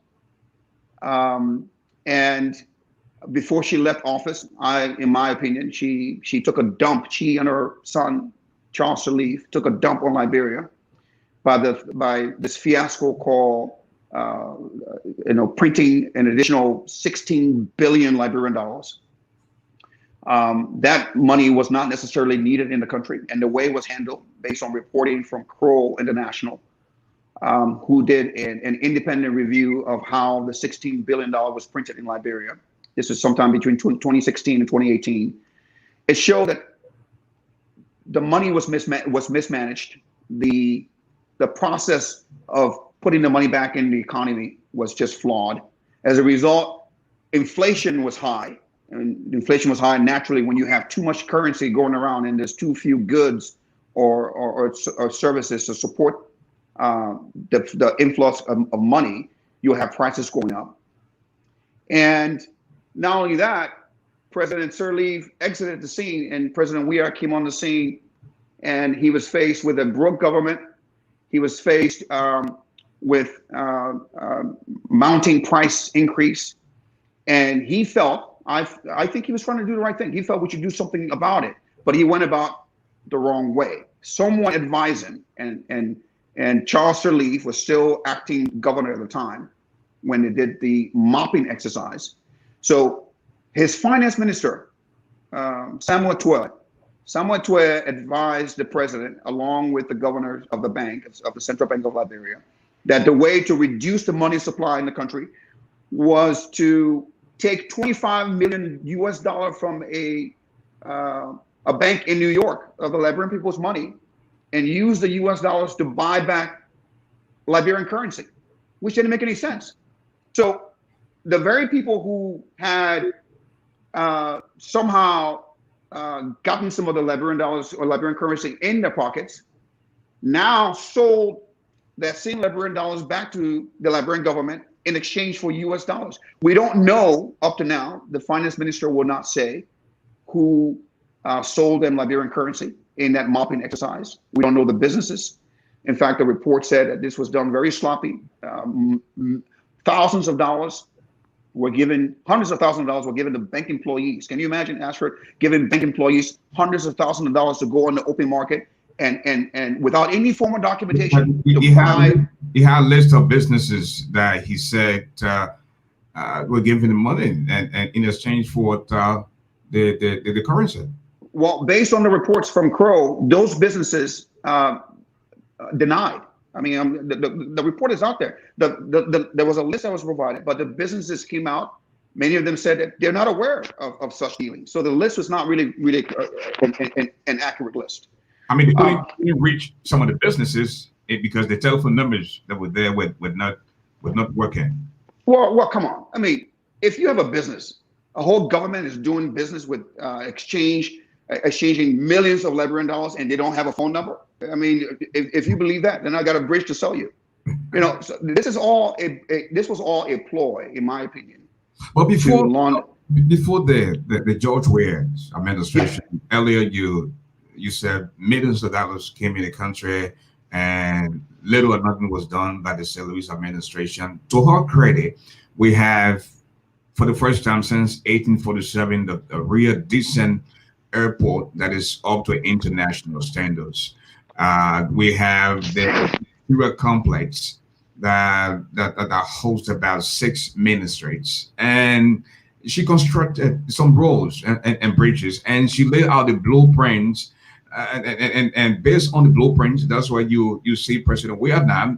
And before she left office, in my opinion, she took a dump. She and her son, Charles Sirleaf, took a dump on Liberia by this fiasco called, printing an additional 16 billion Liberian dollars. That money was not necessarily needed in the country, and the way it was handled, based on reporting from Kroll International, who did an independent review of how the $16 billion was printed in Liberia. This is sometime between 2016 and 2018. It showed that the money was mismanaged. The process of putting the money back in the economy was just flawed. As a result, inflation was high. And inflation was high naturally when you have too much currency going around and there's too few goods or services to support the influx of money. You'll have prices going up. And not only that, President Sirleaf exited the scene and President Weah came on the scene, and he was faced with a broke government. He was faced with mounting price increase, and he felt, I think he was trying to do the right thing. He felt we should do something about it, but he went about the wrong way. Someone advised him, and Charles Sirleaf was still acting governor at the time when they did the mopping exercise. So his finance minister, Samuel Tuer advised the president, along with the governor of the bank, of the Central Bank of Liberia, that the way to reduce the money supply in the country was to take $25 million from a bank in New York of the Liberian people's money and use the US dollars to buy back Liberian currency, which didn't make any sense. So the very people who had somehow gotten some of the Liberian dollars or Liberian currency in their pockets now sold that same Liberian dollars back to the Liberian government in exchange for US dollars. We don't know up to now. The finance minister will not say who sold them Liberian currency in that mopping exercise. We don't know the businesses. In fact, the report said that this was done very sloppy. Thousands of dollars were given, hundreds of thousands of dollars were given to bank employees. Can you imagine, Ashford, giving bank employees hundreds of thousands of dollars to go on the open market and without any form of documentation? He had a list of businesses that he said were giving him money and in exchange for the currency. Well, based on the reports from Crow, those businesses denied. I mean, the report is out there. There was a list that was provided, but the businesses came out. Many of them said that they're not aware of such dealings. So the list was not really an accurate list. I mean, they couldn't reach some of the businesses because the telephone numbers that were there were not working. Well, come on. I mean, if you have a business, a whole government is doing business with exchanging millions of Liberian dollars, and they don't have a phone number. I mean, if you believe that, then I got a bridge to sell you. You know, so this was all a ploy, in my opinion. Well, before the George Weah administration, earlier you said millions of dollars came in the country and little or nothing was done by the St. Louis administration. To her credit, we have, for the first time since 1847, a real decent airport that is up to international standards. We have the Imperial Complex that hosts about 6 ministries, and she constructed some roads and bridges, and she laid out the blueprints. And based on the blueprints, that's why you see President Weah now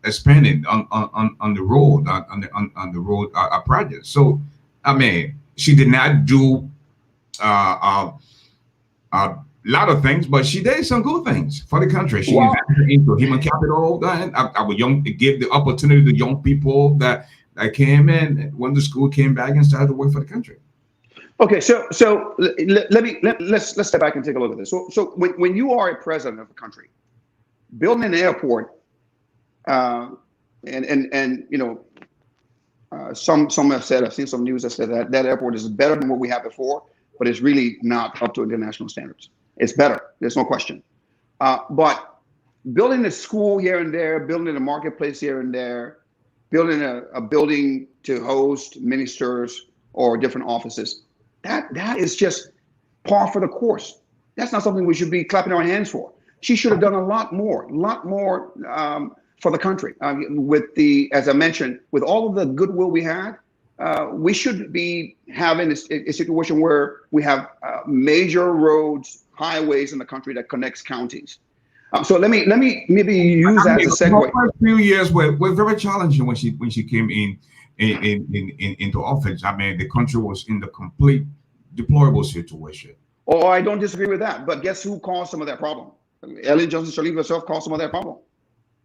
expanding on the road on the road project. So I mean, she did not do lot of things, but she did some good things for the country. She Well, invested into human capital. Our young, gave the opportunity to young people that came in when the school came back and started to work for the country. okay, let's step back and take a look at this. So when you are a president of a country, building an airport, and you know, some have said, I've seen some news that said that airport is better than what we had before, but it's really not up to international standards. It's better, there's no question. But building a school here and there, building a marketplace here and there, building a building to host ministers or different offices, that is just par for the course. That's not something we should be clapping our hands for. She should have done a lot more for the country. With the, as I mentioned, with all of the goodwill we had, we should be having a situation where we have major roads, highways in the country that connects counties. So let me maybe use that as a segue. The first few years were very challenging when she came into office. I mean, the country was in the complete deplorable situation. Oh, I don't disagree with that. But guess who caused some of that problem? Ellen Johnson Sirleaf herself caused some of that problem.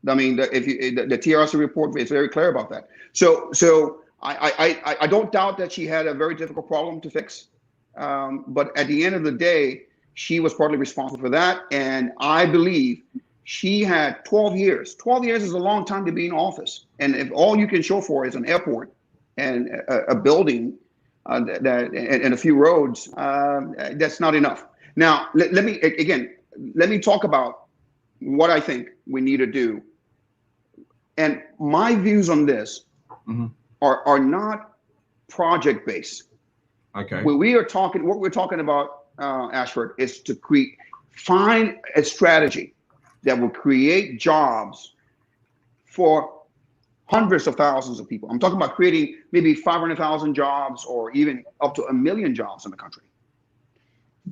I mean, the TRC report is very clear about that. So I don't doubt that she had a very difficult problem to fix. But at the end of the day, she was partly responsible for that. And I believe she had 12 years. 12 years is a long time to be in office. And if all you can show for is an airport and a building and a few roads, that's not enough. Now, let me talk about what I think we need to do. And my views on this are not project based. Okay. What we're talking about, Ashford, is to find a strategy that will create jobs for hundreds of thousands of people. I'm talking about creating maybe 500,000 jobs or even up to 1 million jobs in the country.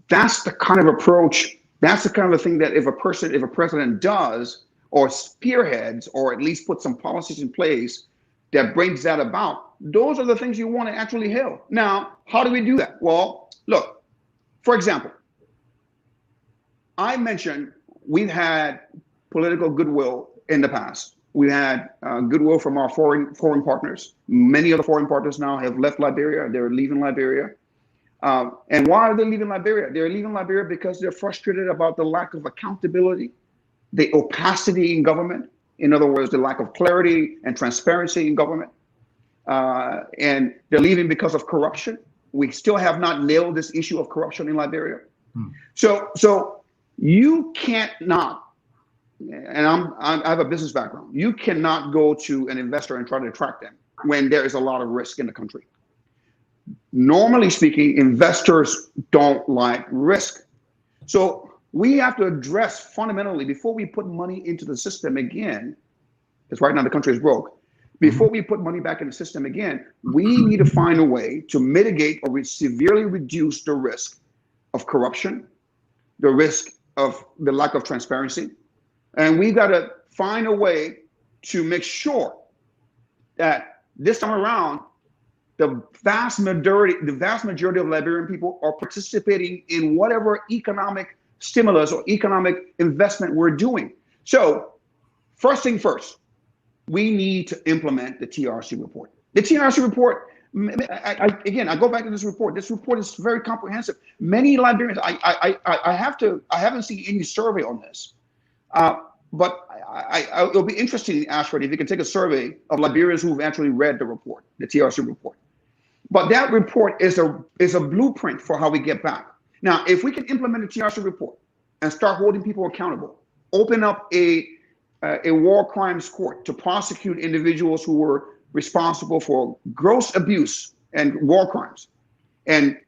That's the kind of approach. That's the kind of thing that if a president does or spearheads or at least put some policies in place that brings that about, those are the things you want to actually hail. Now, how do we do that? Well, look, for example, I mentioned we've had political goodwill in the past. We've had goodwill from our foreign partners. Many of the foreign partners now have left Liberia. They're leaving Liberia. And why are they leaving Liberia? They're leaving Liberia because they're frustrated about the lack of accountability, the opacity in government. In other words, the lack of clarity and transparency in government. And they're leaving because of corruption. We still have not nailed this issue of corruption in Liberia. So you can't not, and I have a business background, you cannot go to an investor and try to attract them when there is a lot of risk in the country. Normally speaking, investors don't like risk. So we have to address fundamentally, before we put money into the system again, because right now the country is broke, before we put money back in the system again, we need to find a way to mitigate or severely reduce the risk of corruption, the risk of the lack of transparency. And we got to find a way to make sure that this time around, the vast majority of Liberian people are participating in whatever economic stimulus or economic investment we're doing. So first thing first, we need to implement the TRC report. The TRC report, I go back to this report. This report is very comprehensive. Many Liberians, I haven't seen any survey on this, but it'll be interesting, Ashford, if you can take a survey of Liberians who've actually read the report, the TRC report. But that report is a blueprint for how we get back. Now, if we can implement the TRC report and start holding people accountable, open up a war crimes court to prosecute individuals who were responsible for gross abuse and war crimes, and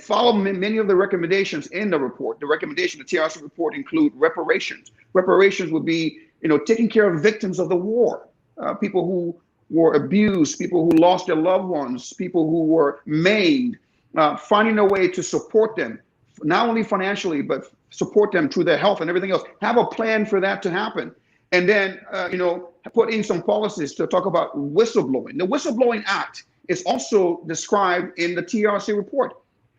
follow many of the recommendations in the report. The recommendation of the TRC report include reparations. Reparations would be, taking care of victims of the war, people who were abused, people who lost their loved ones, people who were maimed, finding a way to support them, not only financially, but support them through their health and everything else. Have a plan for that to happen. And then, put in some policies to talk about whistleblowing. The Whistleblowing Act is also described in the TRC report.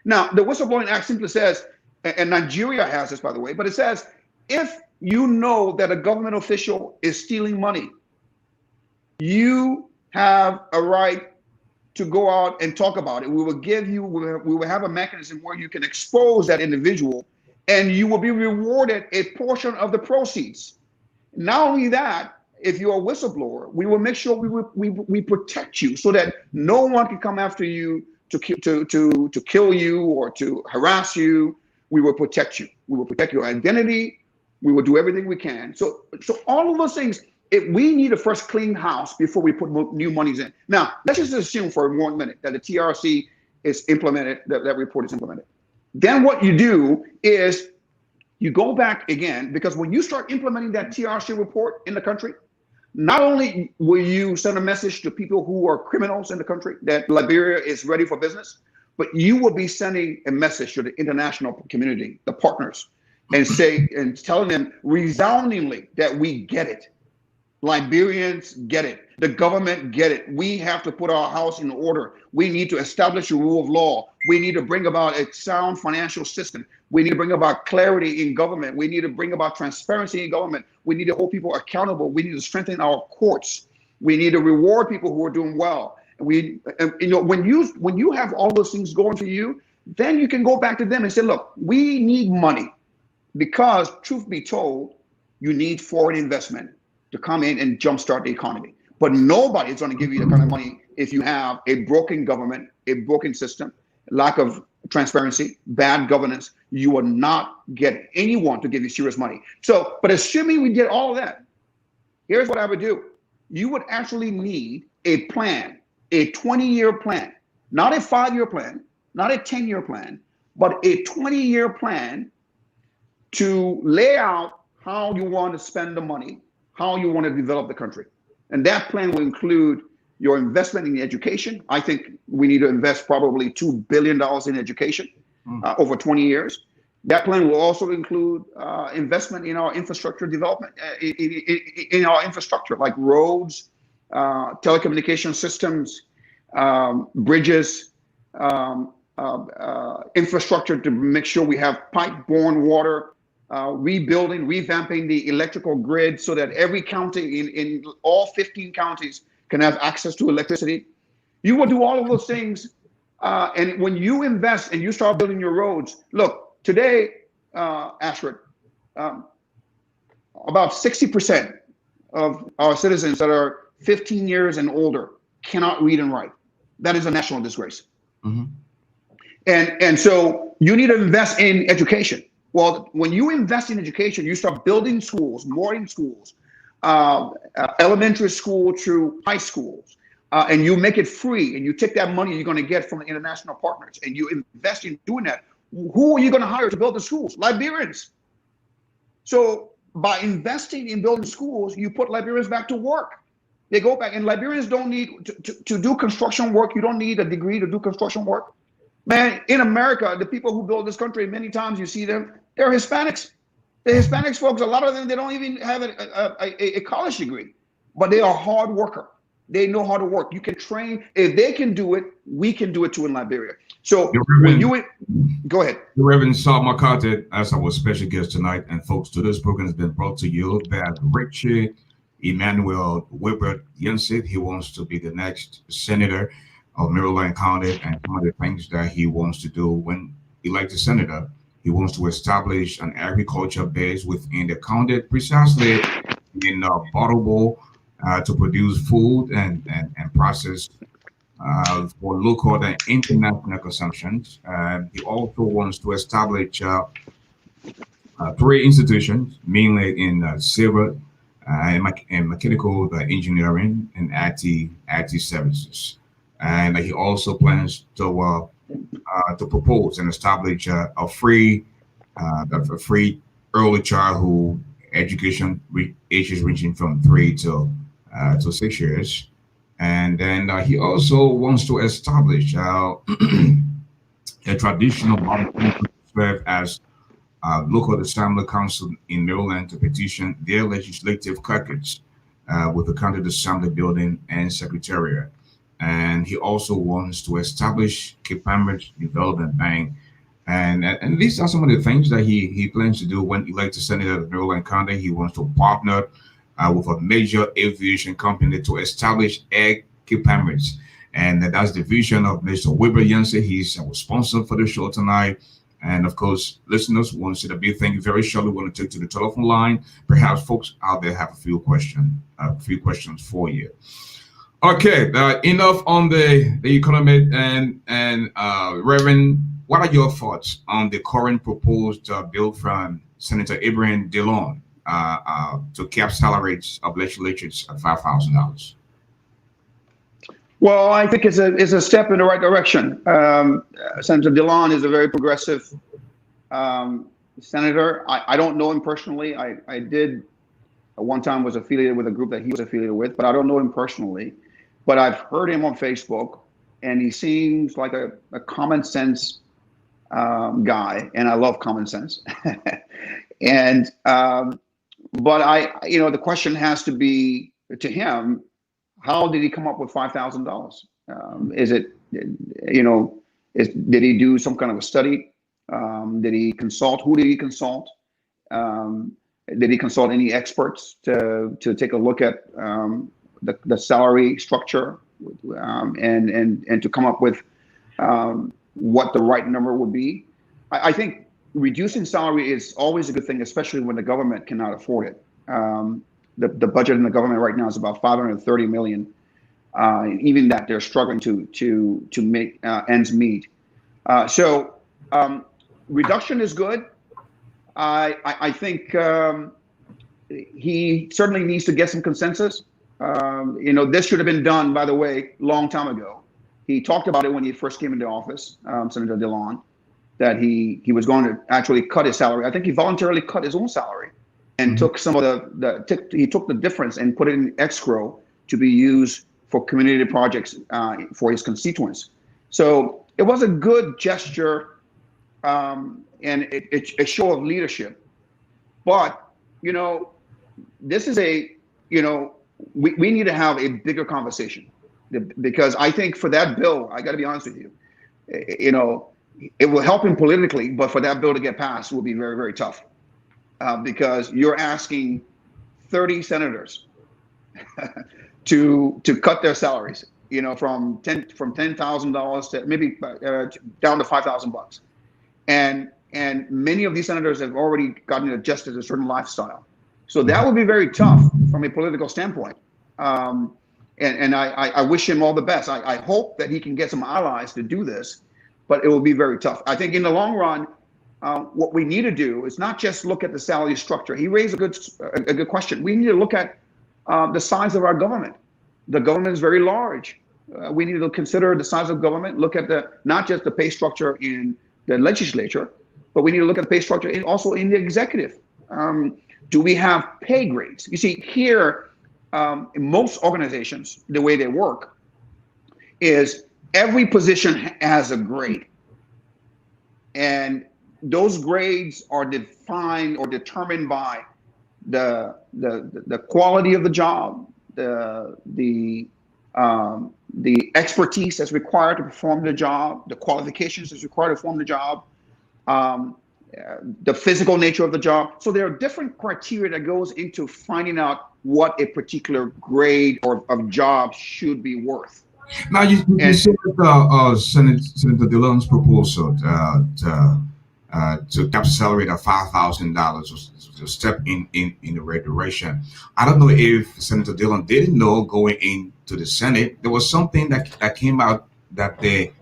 Now, the Whistleblowing Act simply says, and Nigeria has this, by the way, but it says, if you know that a government official is stealing money, you have a right to go out and talk about it. We will give you, we will have a mechanism where you can expose that individual and you will be rewarded a portion of the proceeds. Not only that, if you're a whistleblower, we will make sure we protect you so that no one can come after you to kill you or to harass you. We will protect you. We will protect your identity. We will do everything we can. So all of those things, we need to first clean house before we put new monies in. Now, let's just assume for 1 minute that the TRC is implemented, that report is implemented. Then what you do is you go back again, because when you start implementing that TRC report in the country, not only will you send a message to people who are criminals in the country that Liberia is ready for business, but you will be sending a message to the international community, the partners, and telling them resoundingly that we get it. Liberians get it. The government get it. We have to put our house in order. We need to establish a rule of law. We need to bring about a sound financial system. We need to bring about clarity in government. We need to bring about transparency in government. We need to hold people accountable. We need to strengthen our courts. We need to reward people who are doing well. When you have all those things going for you, then you can go back to them and say, look, we need money, because truth be told, you need foreign investment to come in and jumpstart the economy. But nobody is going to give you the kind of money if you have a broken government, a broken system, lack of transparency, bad governance. You will not get anyone to give you serious money. So, but assuming we did all of that, here's what I would do. You would actually need a plan, a 20-year plan, not a 5-year plan, not a 10-year plan, but a 20-year plan to lay out how you want to spend the money, how you want to develop the country. And that plan will include your investment in education. I think we need to invest probably $2 billion in education over 20 years. That plan will also include investment in our infrastructure development, in our infrastructure, like roads, telecommunication systems, bridges, infrastructure to make sure we have pipe-borne water, rebuilding, revamping the electrical grid so that every county in all 15 counties can have access to electricity. You will do all of those things. And when you invest and you start building your roads, look, today, ASHFORD, about 60% of our citizens that are 15 years and older cannot read and write. That is a national disgrace. Mm-hmm. And so you need to invest in education. Well, when you invest in education, you start building schools, boarding schools, elementary school through high schools, and you make it free, and you take that money you're going to get from the international partners, and you invest in doing that. Who are you going to hire to build the schools? Liberians. So by investing in building schools, you put Liberians back to work. They go back, and Liberians don't need to do construction work. You don't need a degree to do construction work. Man, in America, the people who build this country, many times you see them, they're Hispanics. The Hispanics folks, a lot of them, they don't even have a college degree, but they are hard worker. They know how to work. You can train. If they can do it, we can do it too in Liberia. So when you go ahead. Reverend Saul McCarthy, as our special guest tonight, and folks, today's program has been brought to you by Richie Emmanuel Weber Yensit. He wants to be the next senator of Maryland County, and some of the things that he wants to do when elected senator, he wants to establish an agriculture base within the county, precisely in Portable, to produce food and process for local and international consumptions. He also wants to establish 3 institutions, mainly in civil and mechanical engineering and IT services. And he also plans to propose and establish a free early childhood education, ages ranging from 3 to 6 years. And then he also wants to establish a traditional body to serve as local assembly council in Maryland to petition their legislative caucus with the county assembly building and secretariat. And he also wants to establish Cape Development Bank And these are some of the things that he plans to do when elected senator of Maryland County. He wants to partner with a major aviation company to establish air equipments. And that's the vision of Mr. Weber Yancey. He's our sponsor for the show tonight. And of course, listeners, we want to say a big thank you. Very shortly, we want to take to the telephone line. Perhaps folks out there have a few questions for you. Okay, enough on the economy and Reverend, what are your thoughts on the current proposed bill from Senator Abraham Dillon to cap salaries of legislators at $5,000? Well, I think it's a step in the right direction. Senator Dillon is a very progressive senator. I don't know him personally. I did at one time was affiliated with a group that he was affiliated with, but I don't know him personally. But I've heard him on Facebook, and he seems like a common sense guy, and I love common sense. And but the question has to be to him: how did he come up with $5,000? Is it, did he do some kind of a study? Did he consult? Who did he consult? Did he consult any experts to take a look at the salary structure and to come up with what the right number would be? I think reducing salary is always a good thing, especially when the government cannot afford it. The budget in the government right now is about $530 million. Even that they're struggling to make ends meet. So reduction is good. I think he certainly needs to get some consensus. This should have been done, by the way, long time ago. He talked about it when he first came into office, Senator Dillon, that he was going to actually cut his salary. I think he voluntarily cut his own salary and took some of he took the difference and put it in escrow to be used for community projects for his constituents. So it was a good gesture and a show of leadership. But, this is we need to have a bigger conversation, because I think for that bill, I got to be honest with you, it will help him politically, but for that bill to get passed will be very, very tough. Because you're asking 30 senators to cut their salaries, from $10,000 to maybe down to $5,000, and many of these senators have already gotten adjusted to a certain lifestyle, so that would be very tough from a political standpoint. And I wish him all the best. I hope that he can get some allies to do this, but it will be very tough. I think in the long run, what we need to do is not just look at the salary structure. He raised a good question. We need to look at the size of our government. The government is very large. We need to consider the size of government, look at not just the pay structure in the legislature, but we need to look at the pay structure also in the executive. Do we have pay grades? You see, here, in most organizations, the way they work is every position has a grade. And those grades are defined or determined by the quality of the job, the expertise that's required to perform the job, the qualifications that's required to perform the job, the physical nature of the job. So there are different criteria that goes into finding out what a particular grade or of job should be worth. Now you said Senator Dillon's proposal to cap salary at $5,000 was a step in the right direction. I don't know if Senator Dillon didn't know going into the Senate there was something that came out that they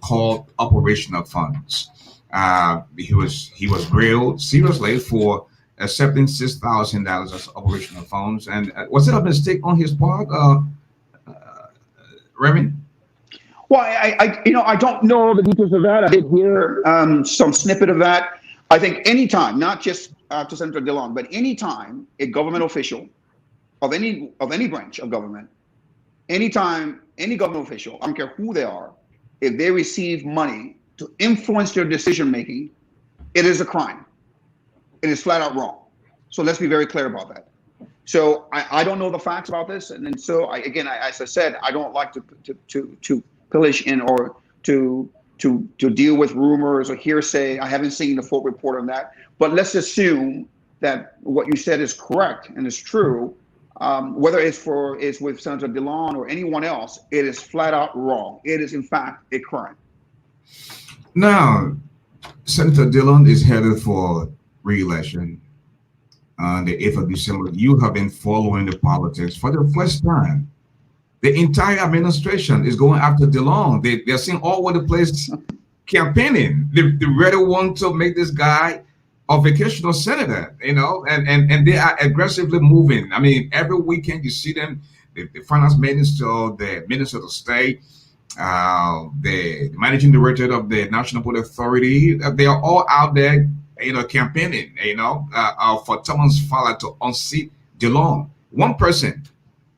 called operational funds. He was grilled seriously for accepting $6,000 as operational funds, and was it a mistake on his part, Reverend? Well, I don't know the details of that. I did hear some snippet of that. I think anytime, not just to Senator Dillon, but anytime a government official of any branch of government, anytime any government official, I don't care who they are, if they receive money to influence their decision making, it is a crime. It is flat out wrong. So let's be very clear about that. So I don't know the facts about this, and so as I said, I don't like to pillage in or to to deal with rumors or hearsay. I haven't seen the full report on that, but let's assume that what you said is correct and is true. Whether it's with Senator DeLon or anyone else, it is flat out wrong. It is in fact a crime. Now, Senator Dillon is headed for re-election on the 8th of December. You have been following the politics for the first time. The entire administration is going after Dillon. They're seeing all over the place campaigning. They really want to make this guy a vacational senator, and they are aggressively moving. I mean, every weekend you see them, the finance minister, the minister of the state, the managing director of the National Port Authority, they are all out there, campaigning, for Thomas Fowler to unseat DeLong. One person,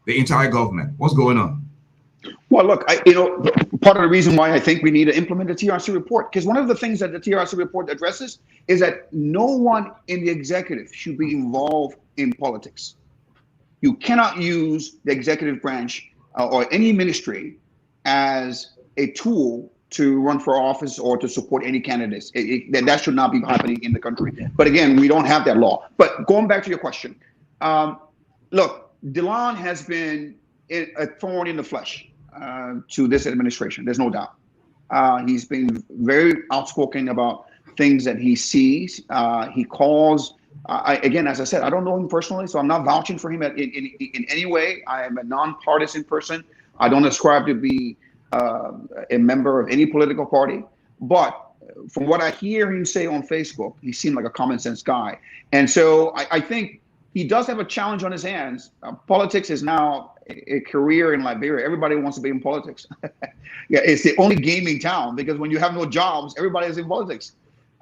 the entire government. What's going on? Well, look, part of the reason why I think we need to implement the TRC report, because one of the things that the TRC report addresses is that no one in the executive should be involved in politics. You cannot use the executive branch or any ministry as a tool to run for office or to support any candidates. That should not be happening in the country. But again, we don't have that law. But going back to your question, look, DeLon has been a thorn in the flesh to this administration. There's no doubt. He's been very outspoken about things that he sees. He calls, again, as I said, I don't know him personally, so I'm not vouching for him in any way. I am a nonpartisan person. I don't ascribe to be a member of any political party. But from what I hear him say on Facebook, he seemed like a common sense guy. And so I think he does have a challenge on his hands. Politics is now a career in Liberia. Everybody wants to be in politics. Yeah, it's the only gaming town, because when you have no jobs, everybody is in politics.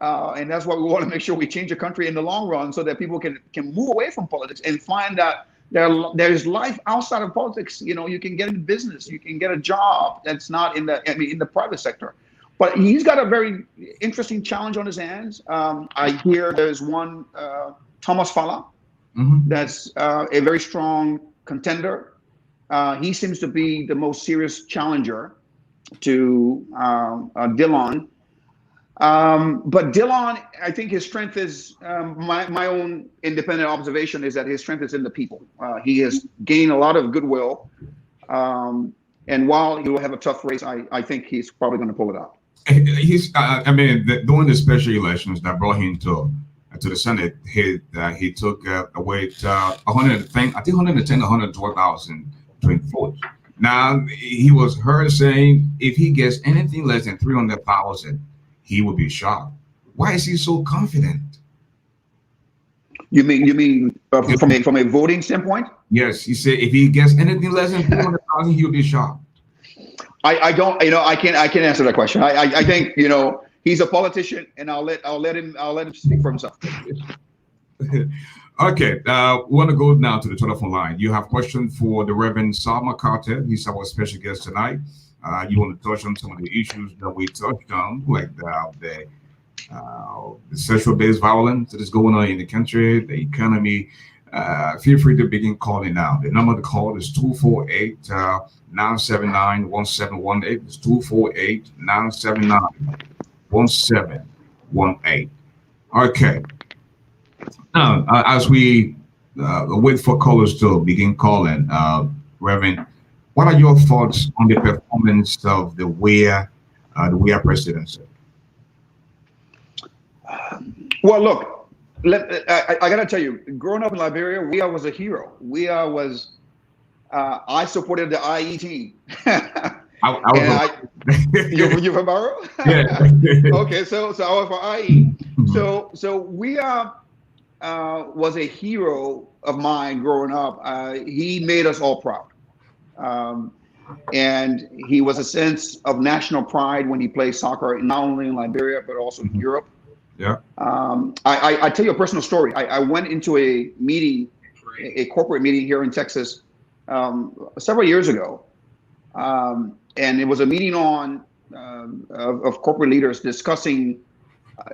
And that's why we want to make sure we change the country in the long run, so that people can move away from politics and find that there's life outside of politics. You can get into business, you can get a job that's not in the private sector. But he's got a very interesting challenge on his hands. I hear there's one, Thomas Fowler, that's a very strong contender. He seems to be the most serious challenger to Dillon. But Dillon, I think his strength is, my own independent observation is that his strength is in the people. He has gained a lot of goodwill. And while he will have a tough race, I think he's probably going to pull it out. He's, during the special elections that brought him to the Senate, he took away 112,000 votes. Now, he was heard saying if he gets anything less than 300,000, he would be shocked. Why is he so confident? You mean from a voting standpoint? Yes, he said if he gets anything less than 300,000, he will be shocked. I don't, I can't answer that question. I think, he's a politician, and I'll let him speak for himself. Okay, we want to go now to the telephone line. You have questions for the Reverend Sal McCarthy. He's our special guest tonight. You want to touch on some of the issues that we touched on, like the sexual-based violence that is going on in the country, the economy. Feel free to begin calling now. The number to call is 248-979-1718. It's 248-979-1718. Okay. Now, as we wait for callers to begin calling, Reverend, what are your thoughts on the performance of the WEA presidency? Well, look, I got to tell you, growing up in Liberia, WEA was a hero. WEA was, I supported the IE team. You from Barrow? Yeah. Okay, so I was for IE. So WEA was a hero of mine growing up. He made us all proud. And he was a sense of national pride when he played soccer, not only in Liberia, but also in Europe. Yeah. I tell you a personal story. I went into a meeting, a corporate meeting here in Texas, several years ago. And it was a meeting on of corporate leaders discussing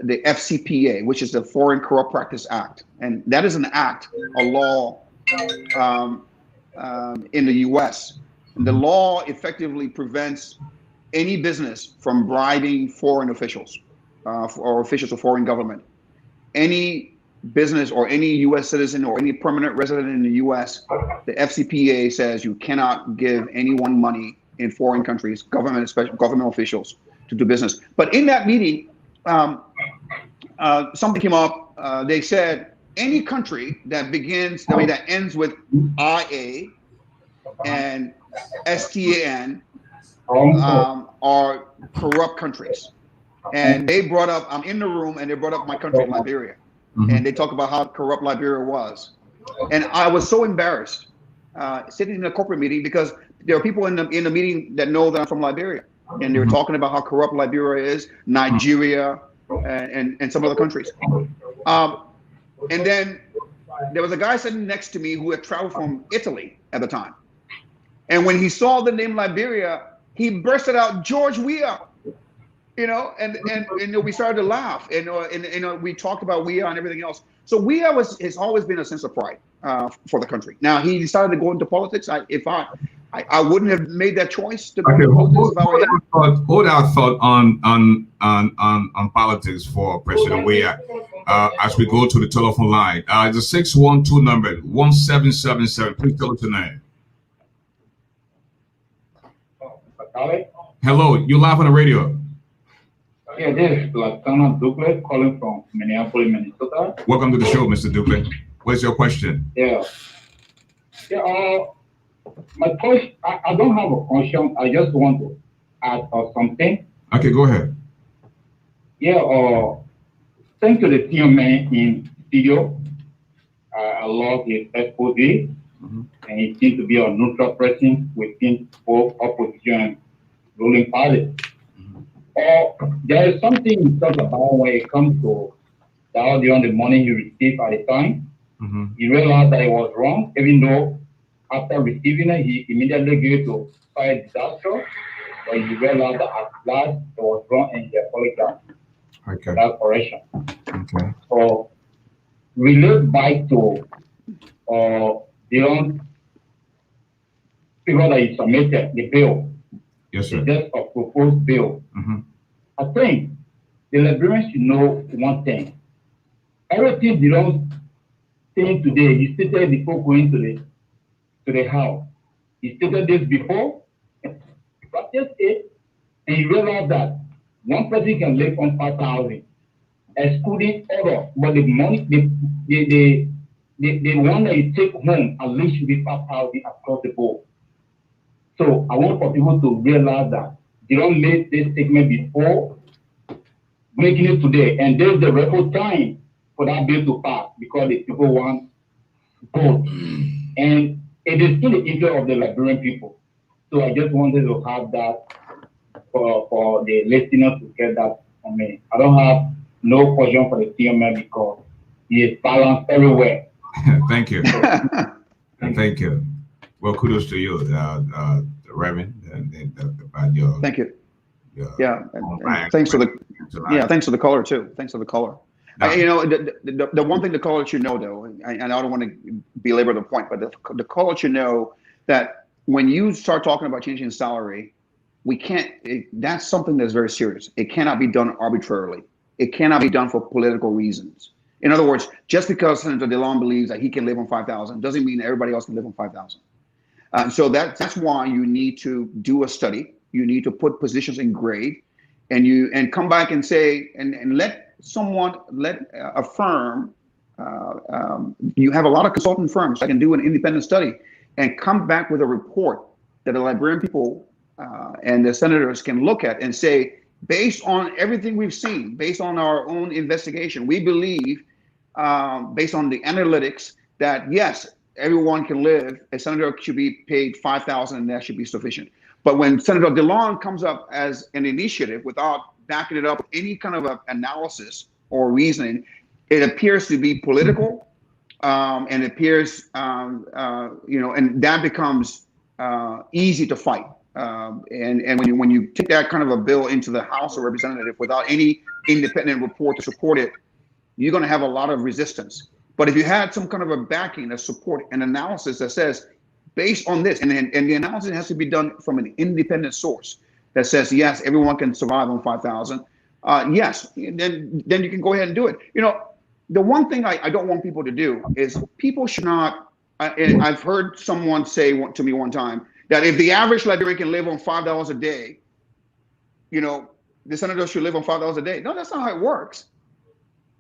the FCPA, which is the Foreign Corrupt Practice Act. And that is an act, a law in the US. And the law effectively prevents any business from bribing foreign officials or officials of foreign government. Any business or any U.S. citizen or any permanent resident in the U.S., the FCPA says you cannot give anyone money in foreign countries, government, especially government officials, to do business. But in that meeting, something came up. They said any country that that ends with IA and STAN are corrupt countries. And they brought up, I'm in the room, and they brought up my country, Liberia. And they talk about how corrupt Liberia was. And I was so embarrassed sitting in a corporate meeting, because there are people in the meeting that know that I'm from Liberia. And they were talking about how corrupt Liberia is, Nigeria, and some other countries. And then there was a guy sitting next to me who had traveled from Italy at the time. And when he saw the name Liberia, he bursted out, "George Weah." And we started to laugh, and we talked about Weah and everything else. So Weah has always been a sense of pride for the country. Now he decided to go into politics. I wouldn't have made that choice to go into politics. Hold our thought on politics for President Weah as we go to the telephone line. The 612 number 1777. Please tell us your name. Hello, you live on the radio. Yeah, this is Lieutenant Douglas calling from Minneapolis, Minnesota. Welcome to the show, Mr. Douglas. What's your question? Yeah. My question, I don't have a question. I just want to add something. Okay, go ahead. Yeah, thanks to the senior man in studio. I love his expose, and he seems to be a neutral person within both opposition and ruling party. There is something he talked about when it comes to the audio and the money he received at the time. He realized that it was wrong, even though after receiving it, he immediately gave to fire disaster. But he realized that at last it was wrong, and he apologized for that correction. Okay. So relate back to the own figure that he submitted, the bill. Yes, sir. Just a proposed bill. I think the Liberians should know one thing. Everything belongs saying today, he stated before going to the house. He stated this before, practiced it, and he realized that one person can live on 5,000, excluding other, but the money, the one that you take home at least should be 5,000 across the board. So I want for people to realize that they don't make this statement before making it today. And there's the record time for that bill to pass because the people want vote. And it is in the interest of the Liberian people. So I just wanted to have that for the listeners to get that from me. I don't have no question for the senior man because he is balanced everywhere. Thank you. Thank you. Well, kudos to you, Reverend, and about your. Thank you. And thanks for the caller too. Thanks for the caller. No. The one thing the caller should know, though, and I don't want to belabor the point, but the caller should know that when you start talking about changing salary, we can't. That's something that's very serious. It cannot be done arbitrarily. It cannot be done for political reasons. In other words, just because Senator DeLong believes that he can live on 5,000 doesn't mean everybody else can live on 5,000. So that's why you need to do a study. You need to put positions in grade, and come back and say and let a firm. You have a lot of consultant firms that can do an independent study and come back with a report that the Liberian people and the senators can look at and say, based on everything we've seen, based on our own investigation, we believe, based on the analytics, that yes, everyone can live. A senator should be paid 5,000, and that should be sufficient. But when Senator DeLong comes up as an initiative without backing it up with any kind of analysis or reasoning, it appears to be political, and it appears, and that becomes easy to fight. And when you take that kind of a bill into the House of Representatives without any independent report to support it, you're going to have a lot of resistance. But if you had some kind of a backing, a support, an analysis that says, based on this, and the analysis has to be done from an independent source, that says, yes, everyone can survive on 5,000, yes, then you can go ahead and do it. You know, the one thing I don't want people to do is people should not, I've heard someone say to me one time that if the average Liberian can live on $5 a day, you know, the senator should live on $5 a day. No, that's not how it works.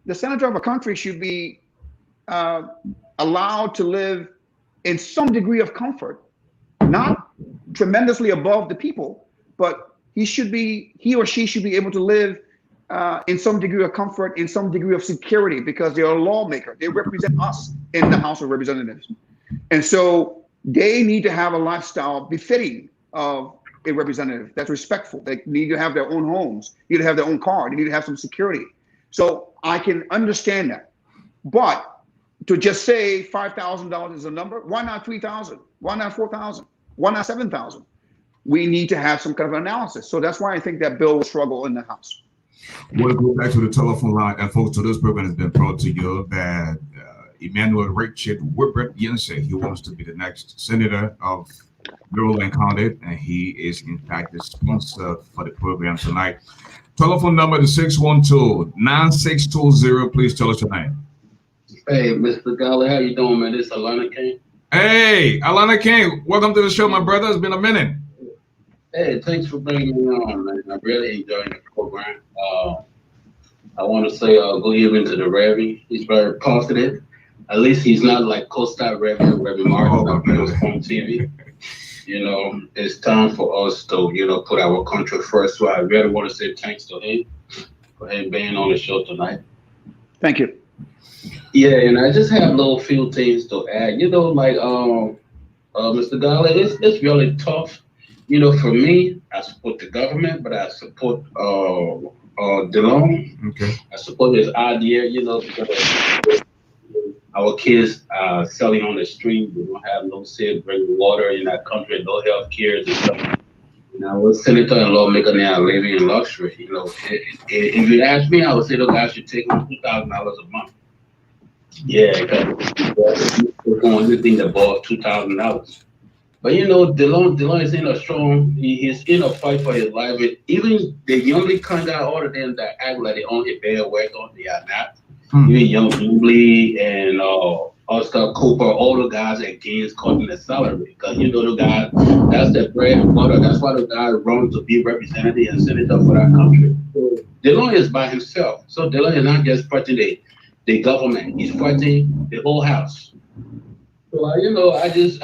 The senator of a country should be allowed to live in some degree of comfort, not tremendously above the people, but he or she should be able to live in some degree of comfort, in some degree of security, because they are a lawmaker. They represent us in the House of Representatives. And so they need to have a lifestyle befitting of a representative that's respectful. They need to have their own homes, need to have their own car, they need to have some security. So I can understand that. But to just say $5,000 is a number, why not 3,000? Why not 4,000? Why not 7,000? We need to have some kind of analysis. So that's why I think that bill will struggle in the House. We'll go back to the telephone line. And folks, so this program has been brought to you that Emmanuel Richard Whippert Yense, he wants to be the next senator of Maryland County, and he is in fact the sponsor for the program tonight. Telephone number is 612-9620. Please tell us your name. Hey, Mr. Garley, how you doing, man? This is Alana King. Hey, Alana King, welcome to the show, my brother. It's been a minute. Hey, thanks for bringing me on, man. I'm really enjoying the program. I want to say good evening to the Reverend. He's very positive. At least he's not like co-star Reverend Martin on TV. You know, it's time for us to, you know, put our country first. So I really want to say thanks to him for him being on the show tonight. Thank you. Yeah, and I just have little few things to add. You know, like Mr. Garley, it's really tough. You know, for me, I support the government, but I support DeLong. Okay. I support his idea, you know, because our kids are selling on the street. We don't have no safe drinking water in that country, no health care and stuff. You know, we're senator and lawmaker now living in luxury. You know, if you ask me, I would say those guys should take on $2,000 a month. Yeah, because we're going anything above $2,000. But you know, DeLong is in a strong. He's in a fight for his life. Even the youngly kind of all of them that act like they own a bear wagon, they are not. Even Young Jubilee and Oscar Cooper, all the guys against cutting the salary, because you know the guys, that's their bread and butter. That's why the guy run to be representative and senator for that country. So DeLong is by himself. So DeLong is not just fighting the government; he's fighting the whole house. So you know, I just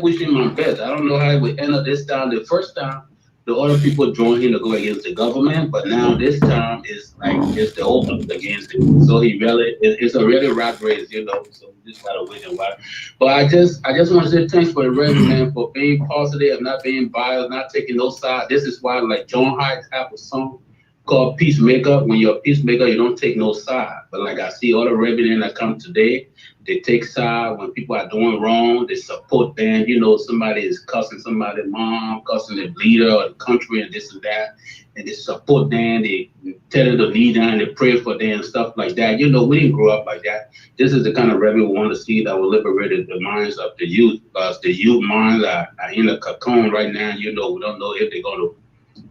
wish him my best. I don't know how it would end up this time. The first time, the other people joined him to go against the government, but now this time it's like it's the open against him. So it's a really rat race, you know. So we just gotta wait and watch. But I just want to say thanks for the Reverend, man, for being positive, not being biased, not taking no side. This is why, like John Hines have a song called Peacemaker. When you're a peacemaker, you don't take no side. But like I see all the Reverend that come today, they take side when people are doing wrong. They support them. You know, somebody is cussing somebody's mom, cussing the leader of the country and this and that. And they support them. They tell the leader and they pray for them and stuff like that. You know, we didn't grow up like that. This is the kind of Reverend we want to see that will liberate the minds of the youth. Because the youth minds are in a cocoon right now. You know, we don't know if they're going to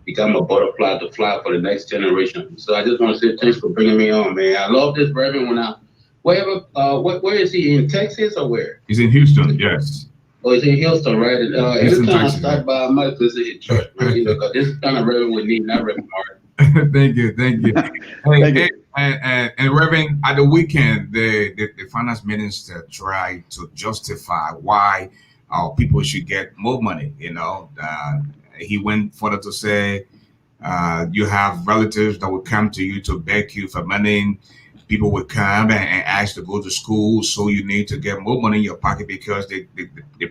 become a butterfly to fly for the next generation. So I just want to say thanks for bringing me on, man. I love this Reverend where is he, in Texas or where? He's in Houston, yes. Oh, he's in Houston, right? And every time Texas, I stop by, I might visit his church, man. You know, because this kind of Reverend we need, not Reverend Martin. Thank you. And Reverend, at the weekend, the finance minister tried to justify why people should get more money. You know, he went further to say you have relatives that will come to you to beg you for money. People would come and ask to go to school, so you need to get more money in your pocket because the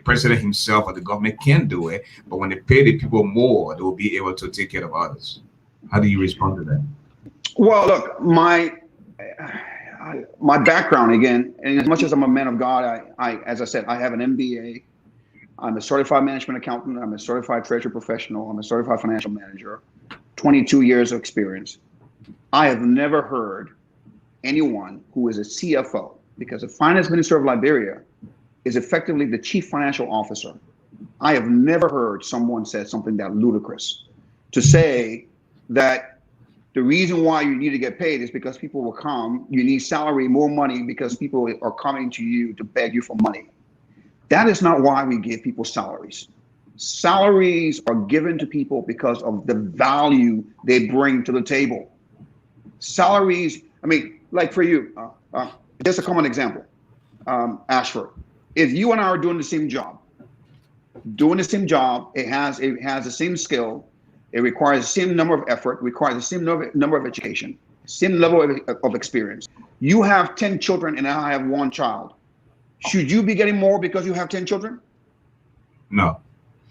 president himself or the government can't do it. But when they pay the people more, they will be able to take care of others. How do you respond to that? Well, look, my background again, and as much as I'm a man of God, as I said, I have an MBA. I'm a certified management accountant. I'm a certified treasury professional. I'm a certified financial manager. 22 years of experience. I have never heard anyone who is a CFO, because the finance minister of Liberia is effectively the chief financial officer. I have never heard someone say something that ludicrous. to say that the reason why you need to get paid is because people will come. You need salary, more money, because people are coming to you to beg you for money. That is not why we give people salaries. Salaries are given to people because of the value they bring to the table. Salaries, I mean, like for you, just a common example, Ashford. If you and I are doing the same job, it has the same skill, it requires the same number of effort, requires the same number of education, same level of experience. You have 10 children and I have 1 child. Should you be getting more because you have 10 children? No.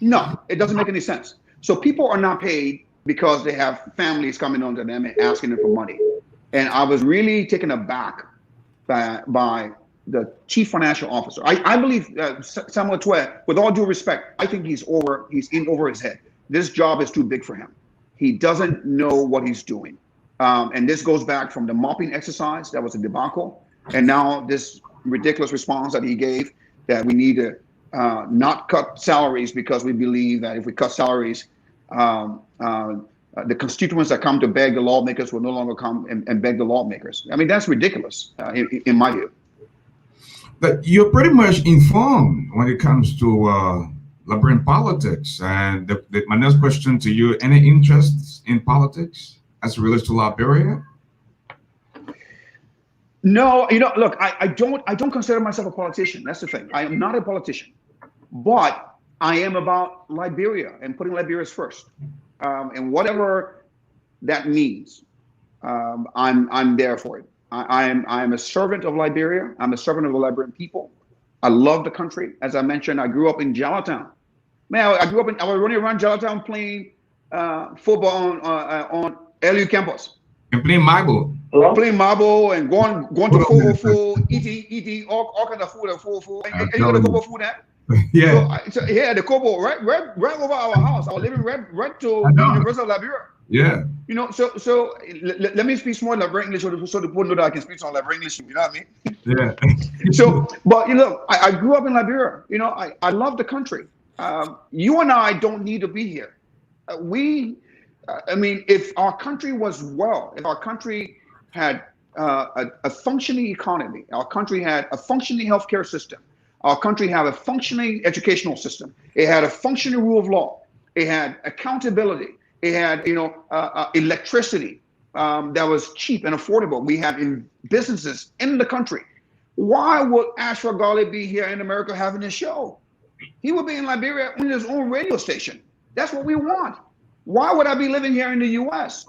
No, it doesn't make any sense. So people are not paid because they have families coming onto them and asking them for money. And I was really taken aback by the chief financial officer. I believe Samuel Twe, with all due respect, I think he's in over his head. This job is too big for him. He doesn't know what he's doing. And this goes back from the mopping exercise, that was a debacle. And now this ridiculous response that he gave, that we need to not cut salaries because we believe that if we cut salaries, the constituents that come to beg the lawmakers will no longer come and beg the lawmakers. I mean, that's ridiculous in my view. But you're pretty much informed when it comes to Liberian politics. And my next question to you, any interests in politics as it relates to Liberia? No, look, I don't consider myself a politician. That's the thing. I am not a politician, but I am about Liberia and putting Liberians first, and whatever that means, I'm there for it. I'm a servant of Liberia. I'm a servant of the Liberian people. I love the country. As I mentioned, I grew up in Jalatown. Man, I was running around Jalatown playing football on LU campus. And playing marble. Playing marble and going to 404, eating all kinds of food at 404. And you know the Kobo food at? Yeah. So yeah, the Kobo right over our house. I was living right to the University of Liberia. Yeah. So let me speak more Liberian English so the people know that I can speak some Liberian English. You know what I mean? Yeah. So, but I grew up in Liberia. I love the country. You and I don't need to be here. If our country was well, if our country had a functioning economy, our country had a functioning healthcare system, our country had a functioning educational system, it had a functioning rule of law, it had accountability, it had electricity that was cheap and affordable. We had businesses in the country. Why would ASHFORD GARLEY be here in America having a show? He would be in Liberia on his own radio station. That's what we want. Why would I be living here in the U.S.?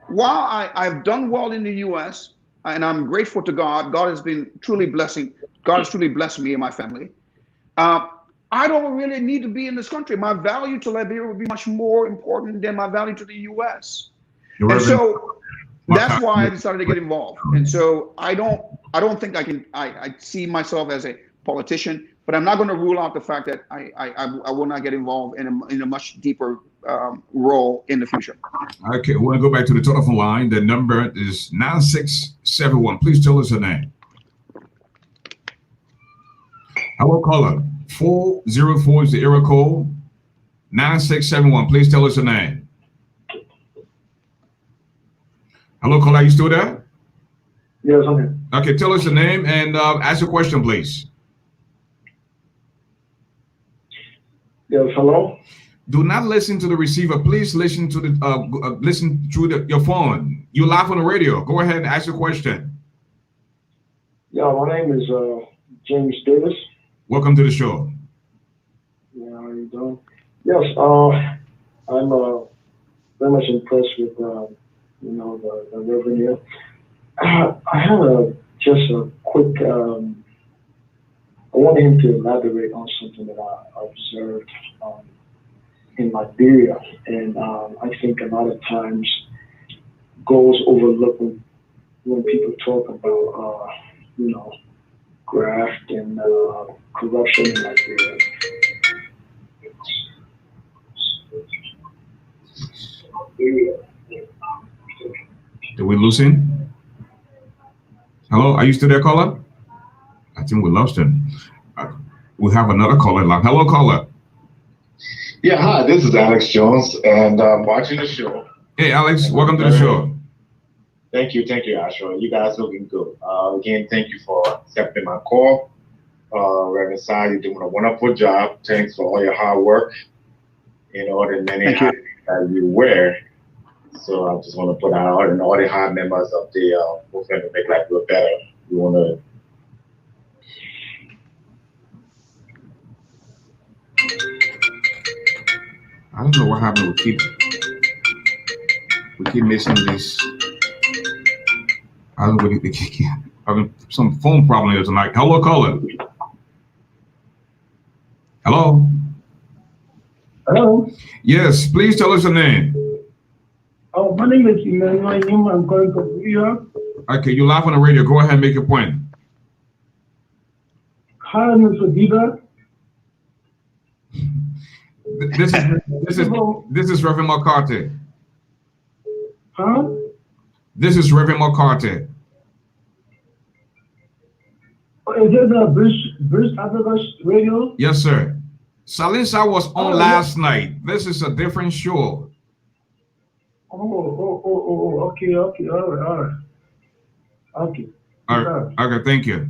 While I've done well in the U.S., and I'm grateful to God, God has truly blessed me and my family. I don't really need to be in this country. My value to Liberia would be much more important than my value to the U.S. And so that's why I decided to get involved. And so I don't think I see myself as a politician, but I'm not going to rule out the fact that I will not get involved in a much deeper role in the future. Okay, we're going to go back to the telephone line. The number is 9671. Please tell us your name. Hello, caller. 404 is the area code. 9671. Please tell us your name. Hello, caller. Are you still there? Yes, I'm here. Okay, tell us your name and ask your question, please. Yes, hello. Do not listen to the receiver. Please listen to the listen through your phone. You're live on the radio. Go ahead and ask your question. Yeah, my name is James Davis. Welcome to the show. Yeah, how are you doing? Yes, I'm very much impressed with the revenue. I have just a quick. I wanted him to elaborate on something that I observed in Liberia, and I think a lot of times goes overlooked when people talk about graft and corruption in Liberia. Did we lose him? Hello, are you still there, caller? I think we lost him. We have another caller line. Hello, caller. Yeah, hi, this is Alex Jones, and I'm watching the show. Hey, Alex, welcome to the show. Thank you, ASHFORD. You guys looking good. Again, thank you for accepting my call. Reverend Sai, you're doing a wonderful job. Thanks for all your hard work. You know, the many hats that you wear. So I just want to put out and all the hard members of the movement to make life look better. You want to. I don't know what happened. We keep missing this. I don't know. We keep having some phone problem here tonight. Hello, caller. Hello. Hello. Yes, please tell us your name. Oh, my name is Emmanuel. I'm calling from New York. Okay, you live on the radio. Go ahead and make your point. Hi, Mr. Diva. This is Reverend McCarthy. Huh? This is Reverend McCarthy. Is it the British Africa radio? Yes, sir. Salisa was on last night. This is a different show. Okay, all right. Okay. Okay, thank you.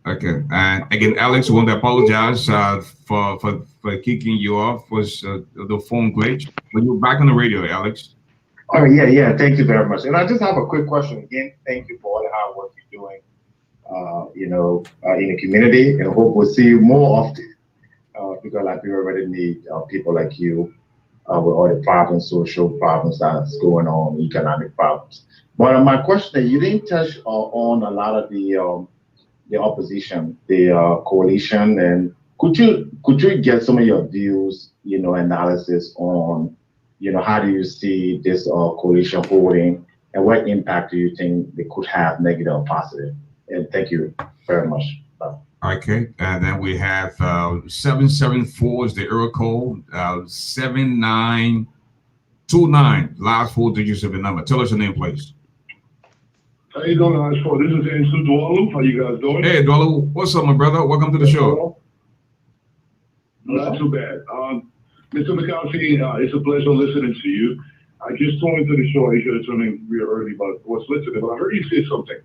Okay, and again, Alex, we want to apologize for kicking you off. Was the phone glitch? But you're back on the radio, Alex. Oh yeah. Thank you very much. And I just have a quick question. Again, thank you for all the hard work you're doing. In the community, and hope we'll see you more often. Because Liberia already need people like you with all the problems, social problems that's going on, economic problems. But my question is, you didn't touch on a lot of the opposition, the coalition, and could you get some of your views, analysis on, how do you see this coalition holding, and what impact do you think they could have, negative or positive? And thank you very much. Bye. Okay, and then we have 774 is the error code, 7929, last 4 digits of the number. Tell us your name, please. How you doing, ASHFORD? This is Ansu Dwalu. How you guys doing? Hey, Dwalu, what's up, my brother? Welcome to the show. Not too bad. Mr. McCarthy, it's a pleasure listening to you. I just tuned into the show. I should have tuned in real early, but was listening. But I heard you say something.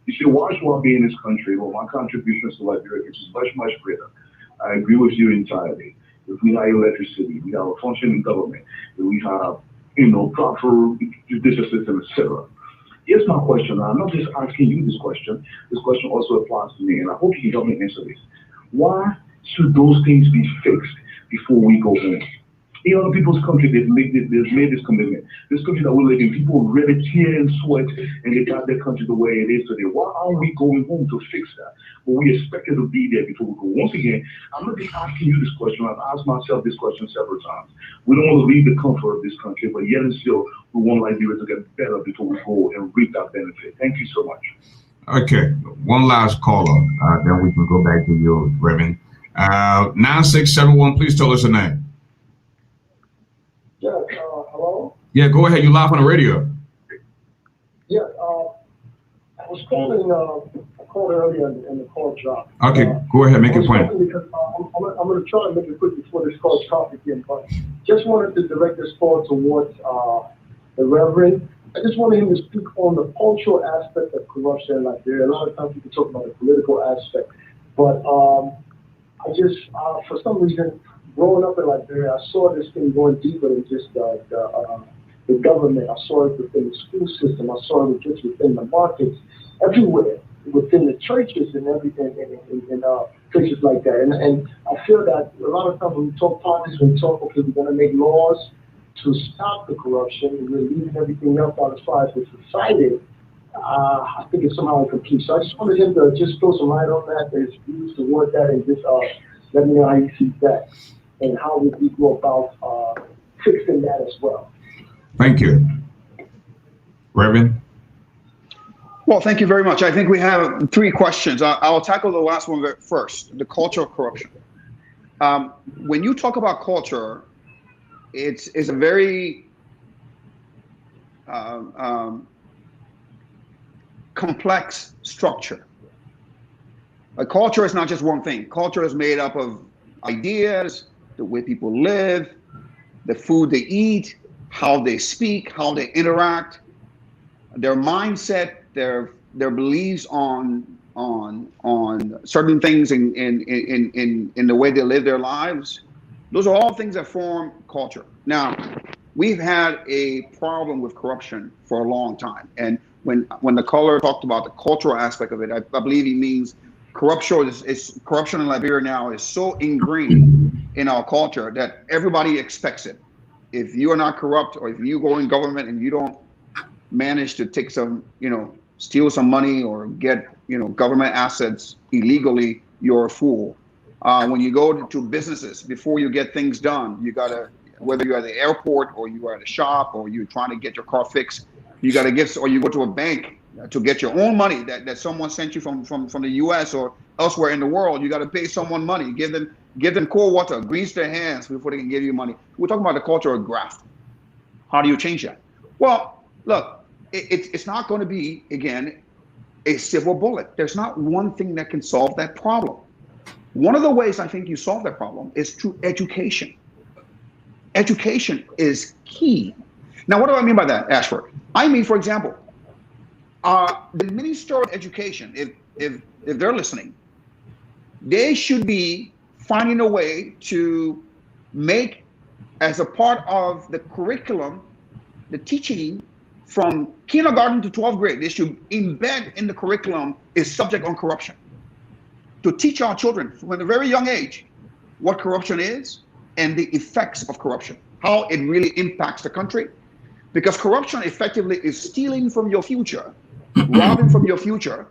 You said, why should I be in this country? Well, my contribution to Liberia is much, much greater. I agree with you entirely. If we have electricity, we have a functioning government, if we have, proper judicial system, etc. Here's my question. I'm not just asking you this question. This question also applies to me, and I hope you can help me answer this. Why should those things be fixed before we go home? In other people's country, they've made this commitment. This country that we live in, people really tear and sweat, and they got their country the way it is today. Why aren't we going home to fix that? Well, we expected to be there before we go. Once again, I'm not just asking you this question. I've asked myself this question several times. We don't want to leave the comfort of this country, but yet and still, we want Liberia to get better before we go and reap that benefit. Thank you so much. Okay, one last caller, then we can go back to you, Reverend. 9671, please tell us your name. Yeah, hello? Yeah, go ahead. You live on the radio. Yeah, I was calling, I called earlier and the call dropped. Okay, go ahead, make your point. Because, I'm going to try and make it quick before this call stops again, but just wanted to direct this call towards the Reverend. I just wanted him to speak on the cultural aspect of corruption in Liberia. A lot of times people talk about the political aspect, but I just, for some reason, growing up in Liberia, I saw this thing going deeper than just the government. I saw it within the school system. I saw it just within the markets, everywhere, within the churches and everything, and places like that. And I feel that a lot of times when we talk politics, when we talk, okay, we're going to make laws to stop the corruption, and we're leaving everything else out as far as the society. I think it's somehow incomplete. So I just wanted him to just throw some light on that, his views toward that, and just let me know how he sees that, and how would we go about fixing that as well. Thank you. Reverend? Well, thank you very much. I think we have 3 questions. I'll tackle the last one first, the culture of corruption. When you talk about culture, it's a very complex structure. A culture is not just one thing. Culture is made up of ideas, the way people live, the food they eat, how they speak, how they interact, their mindset, their beliefs on certain things in the way they live their lives. Those are all things that form culture. Now, we've had a problem with corruption for a long time, and when the caller talked about the cultural aspect of it, I believe he means corruption corruption in Liberia now is so ingrained in our culture that everybody expects it. If you are not corrupt, or if you go in government and you don't manage to take some, steal some money or get, government assets illegally, you're a fool. When you go to businesses, before you get things done, you gotta, whether you're at the airport or you are at a shop or you're trying to get your car fixed, you gotta give, or you go to a bank to get your own money that someone sent you from the US or elsewhere in the world, you gotta pay someone money, give them cold water, grease their hands before they can give you money. We're talking about the culture of graft. How do you change that? Well, look, it's not going to be, again, a silver bullet. There's not one thing that can solve that problem. One of the ways I think you solve that problem is through education. Education is key. Now, what do I mean by that, Ashford? I mean, for example, the Minister of Education, if they're listening, they should be finding a way to make, as a part of the curriculum, the teaching from kindergarten to 12th grade, they should embed in the curriculum a subject on corruption, to teach our children from a very young age what corruption is and the effects of corruption, how it really impacts the country. Because corruption effectively is stealing from your future, robbing from your future,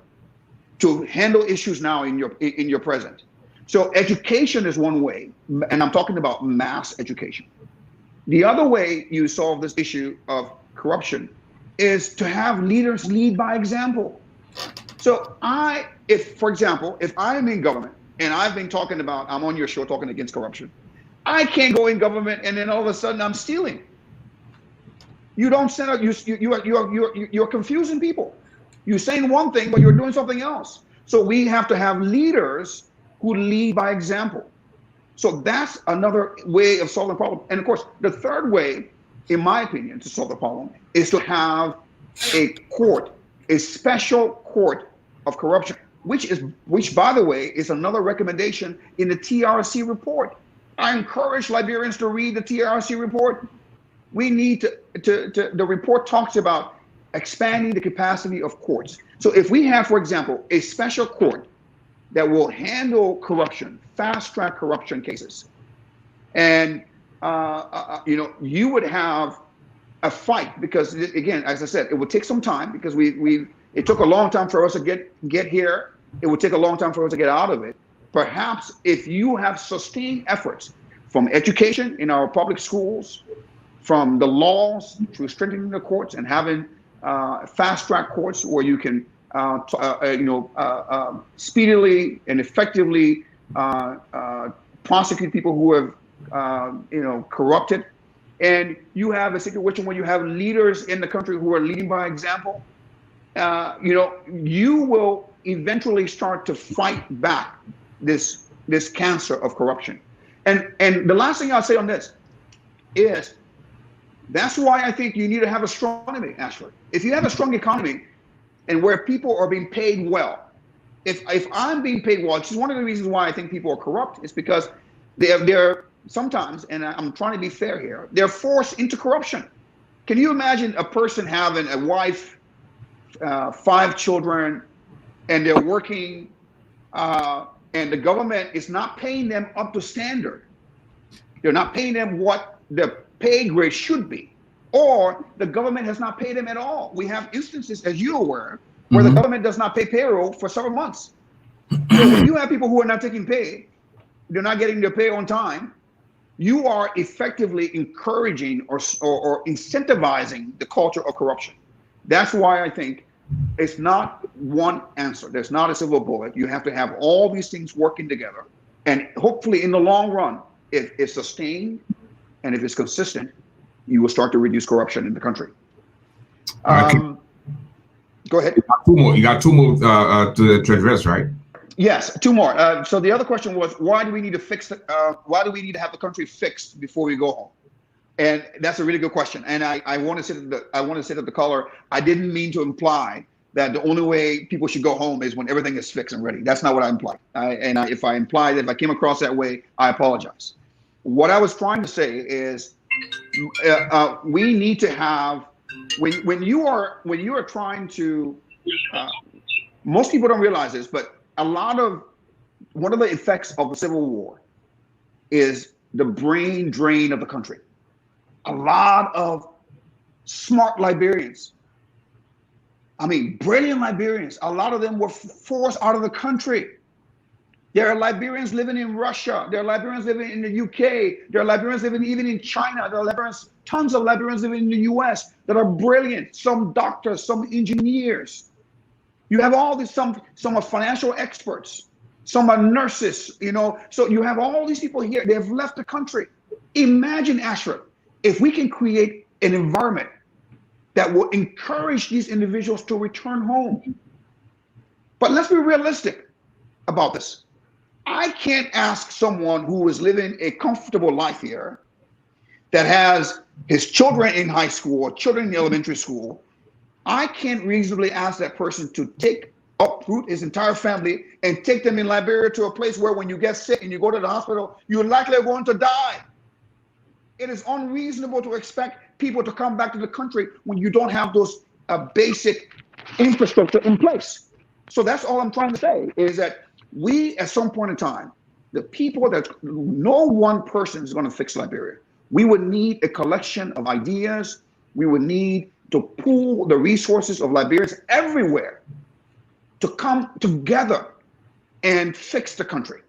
to handle issues now in your present. So education is one way, and I'm talking about mass education. The other way you solve this issue of corruption is to have leaders lead by example. So for example, if I'm in government and I've been talking about, I'm on your show talking against corruption, I can't go in government and then all of a sudden I'm stealing. You don't send out, you're confusing people. You're saying one thing, but you're doing something else. So we have to have leaders who lead by example. So that's another way of solving the problem. And of course, the third way, in my opinion, to solve the problem is to have a court, a special court of corruption, which by the way, is another recommendation in the TRC report. I encourage Liberians to read the TRC report. We need the report talks about expanding the capacity of courts. So if we have, for example, a special court that will handle corruption, fast-track corruption cases, and you would have a fight, because again, as I said, it would take some time, because it took a long time for us to get here. It would take a long time for us to get out of it. Perhaps if you have sustained efforts from education in our public schools, from the laws to strengthening the courts and having fast-track courts where you can speedily and effectively prosecute people who have corrupted, and you have a situation where you have leaders in the country who are leading by example, you will eventually start to fight back this cancer of corruption. And the last thing I'll say on this is, that's why I think you need to have a strong economy, Ashford. If you have a strong economy and where people are being paid well, if I'm being paid well, which is one of the reasons why I think people are corrupt, is because they're sometimes, and I'm trying to be fair here, they're forced into corruption. Can you imagine a person having a wife, 5 children, and they're working, and the government is not paying them up to standard? They're not paying them what the pay grade should be, or the government has not paid them at all. We have instances, as you're aware, where the government does not pay payroll for several months. So when you have people who are not taking pay, they're not getting their pay on time, you are effectively encouraging or incentivizing the culture of corruption. That's why I think it's not one answer. There's not a silver bullet. You have to have all these things working together. And hopefully in the long run, if it's sustained and if it's consistent, you will start to reduce corruption in the country. Go ahead. You got two more to address, right? Yes, two more. So the other question was, why do we need to why do we need to have the country fixed before we go home? And that's a really good question. And I want to say to the caller, I didn't mean to imply that the only way people should go home is when everything is fixed and ready. That's not what I implied. If I came across that way, I apologize. What I was trying to say is, we need to have, when you are trying to, most people don't realize this, but one of the effects of the Civil War is the brain drain of the country. A lot of smart Liberians, I mean, brilliant Liberians, a lot of them were forced out of the country. There are Liberians living in Russia. There are Liberians living in the UK. There are Liberians living even in China. There are tons of Liberians living in the US that are brilliant. Some doctors, some engineers. You have all these, some are financial experts. Some are nurses, you know. So you have all these people here. They have left the country. Imagine, ASHFORD, if we can create an environment that will encourage these individuals to return home. But let's be realistic about this. I can't ask someone who is living a comfortable life here, that has his children in high school or children in elementary school, I can't reasonably ask that person to uproot his entire family and take them in Liberia to a place where when you get sick and you go to the hospital, you're likely going to die. It is unreasonable to expect people to come back to the country when you don't have those basic infrastructure in place. So that's all I'm trying to say, is that we, at some point in time, the people that no one person is going to fix Liberia. We would need a collection of ideas. We would need to pool the resources of Liberians everywhere to come together and fix the country.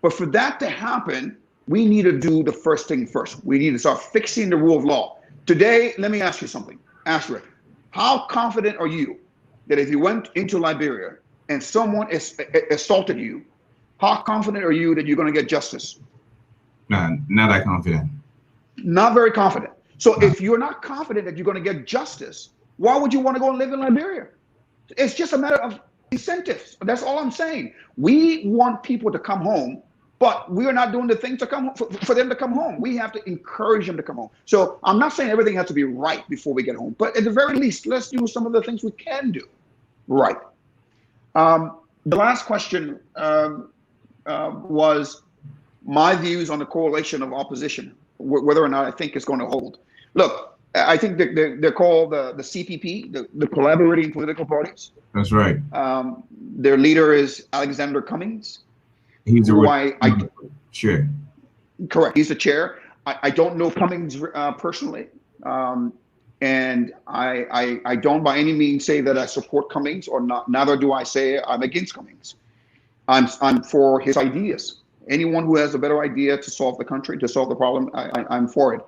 But for that to happen, we need to do the first thing first. We need to start fixing the rule of law. Today, let me ask you something. ASHFORD, how confident are you that if you went into Liberia and someone assaulted you, how confident are you that you're going to get justice? Not that confident. Not very confident. So if you're not confident that you're going to get justice, why would you want to go and live in Liberia? It's just a matter of incentives. That's all I'm saying. We want people to come home, but we are not doing the things to come for them to come home. We have to encourage them to come home. So I'm not saying everything has to be right before we get home, but at the very least, let's do some of the things we can do right. The last question was my views on the coalition of opposition, whether or not I think it's going to hold. Look, I think they're called the CPP, the Collaborating Political Parties. That's right. Their leader is Alexander Cummings. He's the chair. Correct. He's the chair. I don't know Cummings personally, and I don't by any means say that I support Cummings or not. Neither do I say I'm against Cummings. I'm for his ideas. Anyone who has a better idea to solve the country, to solve the problem, I'm for it.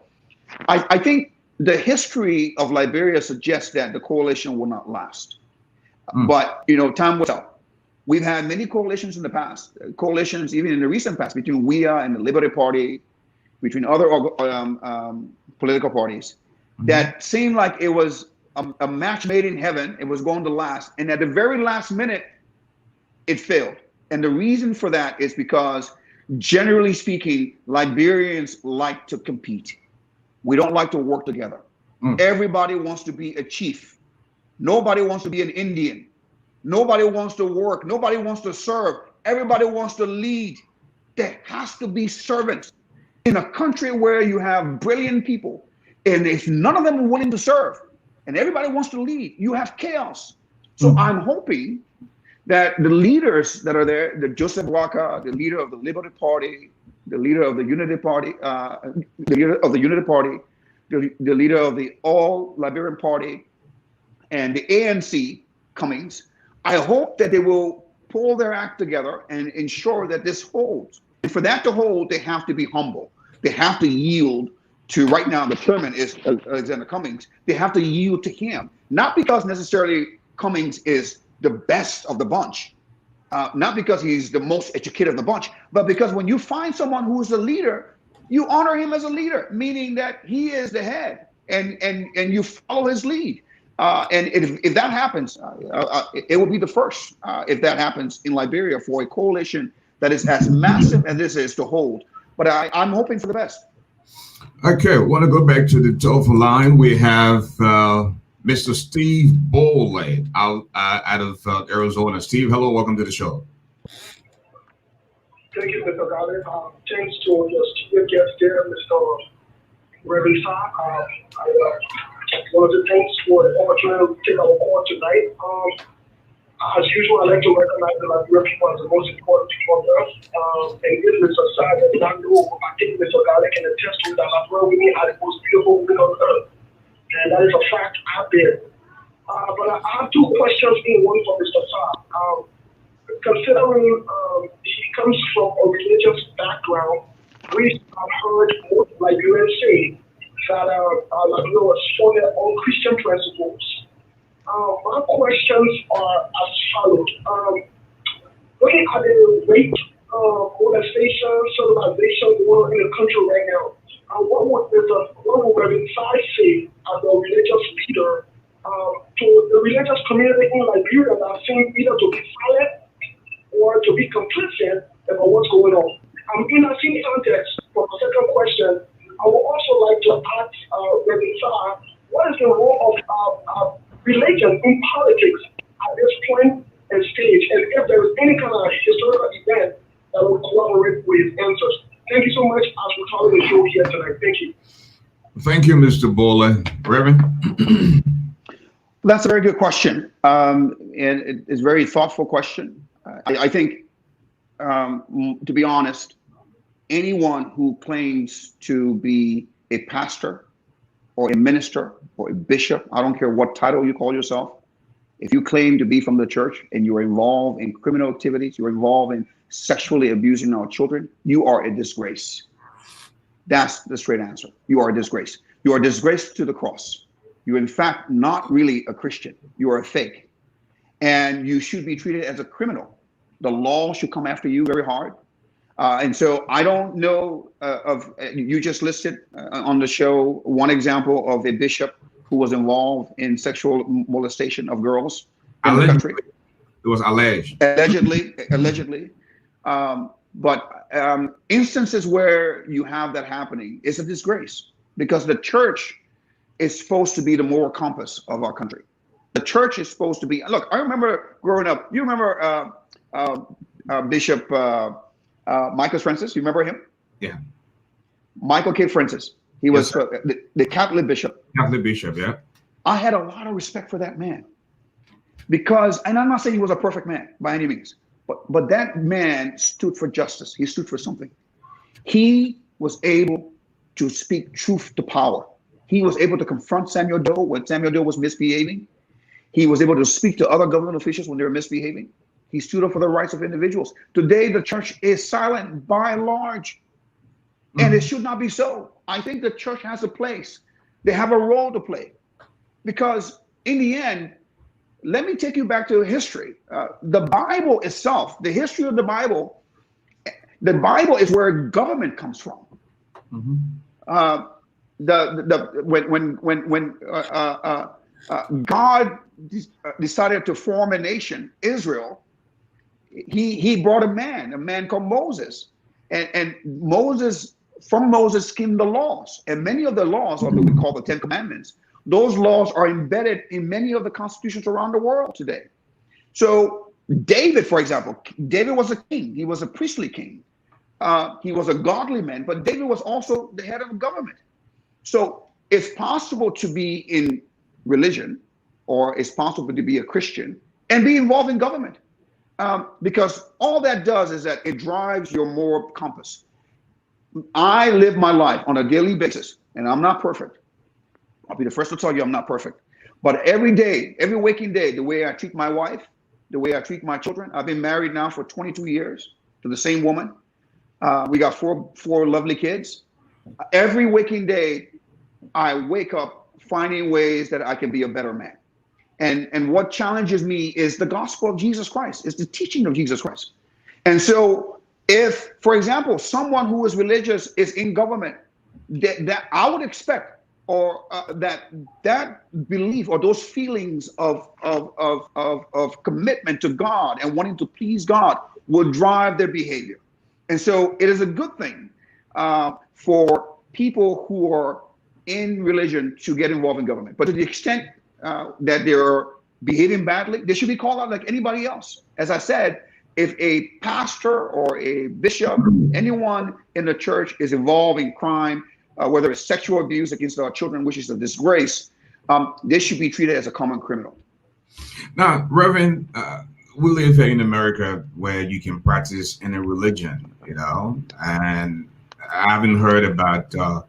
I think the history of Liberia suggests that the coalition will not last. But, you know, time will tell. We've had many coalitions in the past, coalitions even in the recent past between WIA and the Liberia Party, between other political parties, that seemed like it was a match made in heaven. It was going to last. And at the very last minute, it failed. And the reason for that is because, generally speaking, Liberians like to compete. We don't like to work together. Everybody wants to be a chief. Nobody wants to be an Indian. Nobody wants to work. Nobody wants to serve. Everybody wants to lead. There has to be servants. In a country where you have brilliant people, and if none of them are willing to serve, and everybody wants to lead, you have chaos. So I'm hoping that the leaders that are there, the Joseph Waka, the leader of the Liberty Party, the leader of the Unity Party, the leader of the All Liberian Party, and the ANC, Cummings, I hope that they will pull their act together and ensure that this holds. And for that to hold, they have to be humble. They have to yield to, right now, the chairman is Alexander Cummings. They have to yield to him, not because necessarily Cummings is the best of the bunch, not because he's the most educated of the bunch, but because when you find someone who is a leader, you honor him as a leader, meaning that he is the head and you follow his lead. And if that happens, it will be the first, if that happens in Liberia, for a coalition that is as massive as this is to hold. But I'm hoping for the best. Okay, I want to go back to the telephone line. We have Mr. Steve Bowley out of Arizona. Steve, hello, welcome to the show. Thank you, Mr. Garley. Thanks to your studio guest there, Mr. Reverend Sa. I want to thank for the opportunity to take our call tonight. As usual, I like to recognize the Liberian people as the most important people on earth. And if Mr. Sa does not know, I think Mr. Garley can attest to that Liberia women are the most beautiful women on earth. And that is a fact out there. But I have two questions, one for Mr. Sa. Considering he comes from a religious background, we have heard most Liberians say that Liberia was founded on Christian principles. My questions are as follows. Looking at the rape, molestation, sodomization going on in the country right now, what would Reverend Sai say as a religious leader to the religious community in Liberia that seem either to be silent or to be complicit about what's going on? In a same context, for the second question, I would also like to ask Reverend Sa, what is the role of religion in politics at this point and stage, and if there is any kind of historical event that would corroborate with his answers? Thank you so much as we follow the show here tonight. Thank you. Thank you, Mr. Bowley. Reverend? That's a very good question. And it's a very thoughtful question. I think, to be honest, anyone who claims to be a pastor or a minister or a bishop, I don't care what title you call yourself, if you claim to be from the church and you're involved in criminal activities, you're involved in sexually abusing our children, you are a disgrace. That's the straight answer. You are a disgrace. You are a disgrace to the cross. You're in fact not really a Christian. You are a fake. And you should be treated as a criminal. The law should come after you very hard. And so I don't know you just listed on the show one example of a bishop who was involved in sexual molestation of girls in the country. It was alleged. Allegedly. But instances where you have that happening is a disgrace, because the church is supposed to be the moral compass of our country. The church is supposed to be, look, I remember growing up, you remember Bishop Michael Francis, you remember him? Yeah. Michael K. Francis. He was the Catholic bishop. Catholic bishop, yeah. I had a lot of respect for that man because, and I'm not saying he was a perfect man by any means, but that man stood for justice. He stood for something. He was able to speak truth to power. He was able to confront Samuel Doe when Samuel Doe was misbehaving. He was able to speak to other government officials when they were misbehaving. He stood up for the rights of individuals. Today, the church is silent by and large, and it should not be so. I think the church has a place. They have a role to play, because in the end, let me take you back to history. The Bible itself, the history of the Bible is where government comes from. When God decided to form a nation, Israel, he brought a man called Moses, and from Moses came the laws, and many of the laws, or what we call the 10 Commandments, those laws are embedded in many of the constitutions around the world today. So David, for example, David was a king. He was a priestly king. He was a godly man, but David was also the head of the government. So it's possible to be in religion, or it's possible to be a Christian and be involved in government, because all that does is that it drives your moral compass. I live my life on a daily basis, and I'm not perfect. I'll be the first to tell you I'm not perfect. But every day, every waking day, the way I treat my wife, the way I treat my children. I've been married now for 22 years to the same woman. We got four lovely kids. Every waking day, I wake up finding ways that I can be a better man. And what challenges me is the gospel of Jesus Christ, is the teaching of Jesus Christ. And so if, for example, someone who is religious is in government, that I would expect or that belief or those feelings of commitment to God and wanting to please God will drive their behavior. And so it is a good thing for people who are in religion to get involved in government. But to the extent that they're behaving badly, they should be called out like anybody else. As I said, if a pastor or a bishop, anyone in the church is involved in crime, whether it's sexual abuse against our children, which is a disgrace, they should be treated as a common criminal. Now, Reverend, we live here in America where you can practice any religion, you know, and I haven't heard about a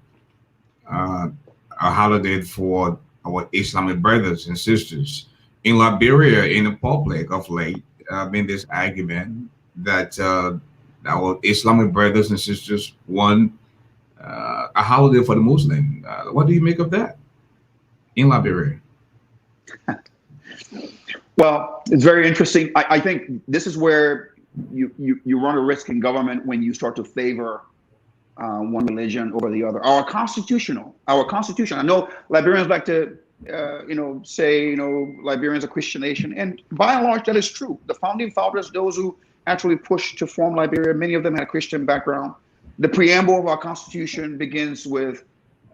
holiday for our Islamic brothers and sisters. In Liberia, in the public of late, been this argument that our Islamic brothers and sisters want a holiday for the Muslim. What do you make of that in Liberia? Well, it's very interesting. I think this is where you run a risk in government when you start to favor one religion over the other. Our constitution. I know Liberians like to say Liberians are a Christian nation, and by and large that is true. The founding fathers, those who actually pushed to form Liberia, many of them had a Christian background. The preamble of our constitution begins with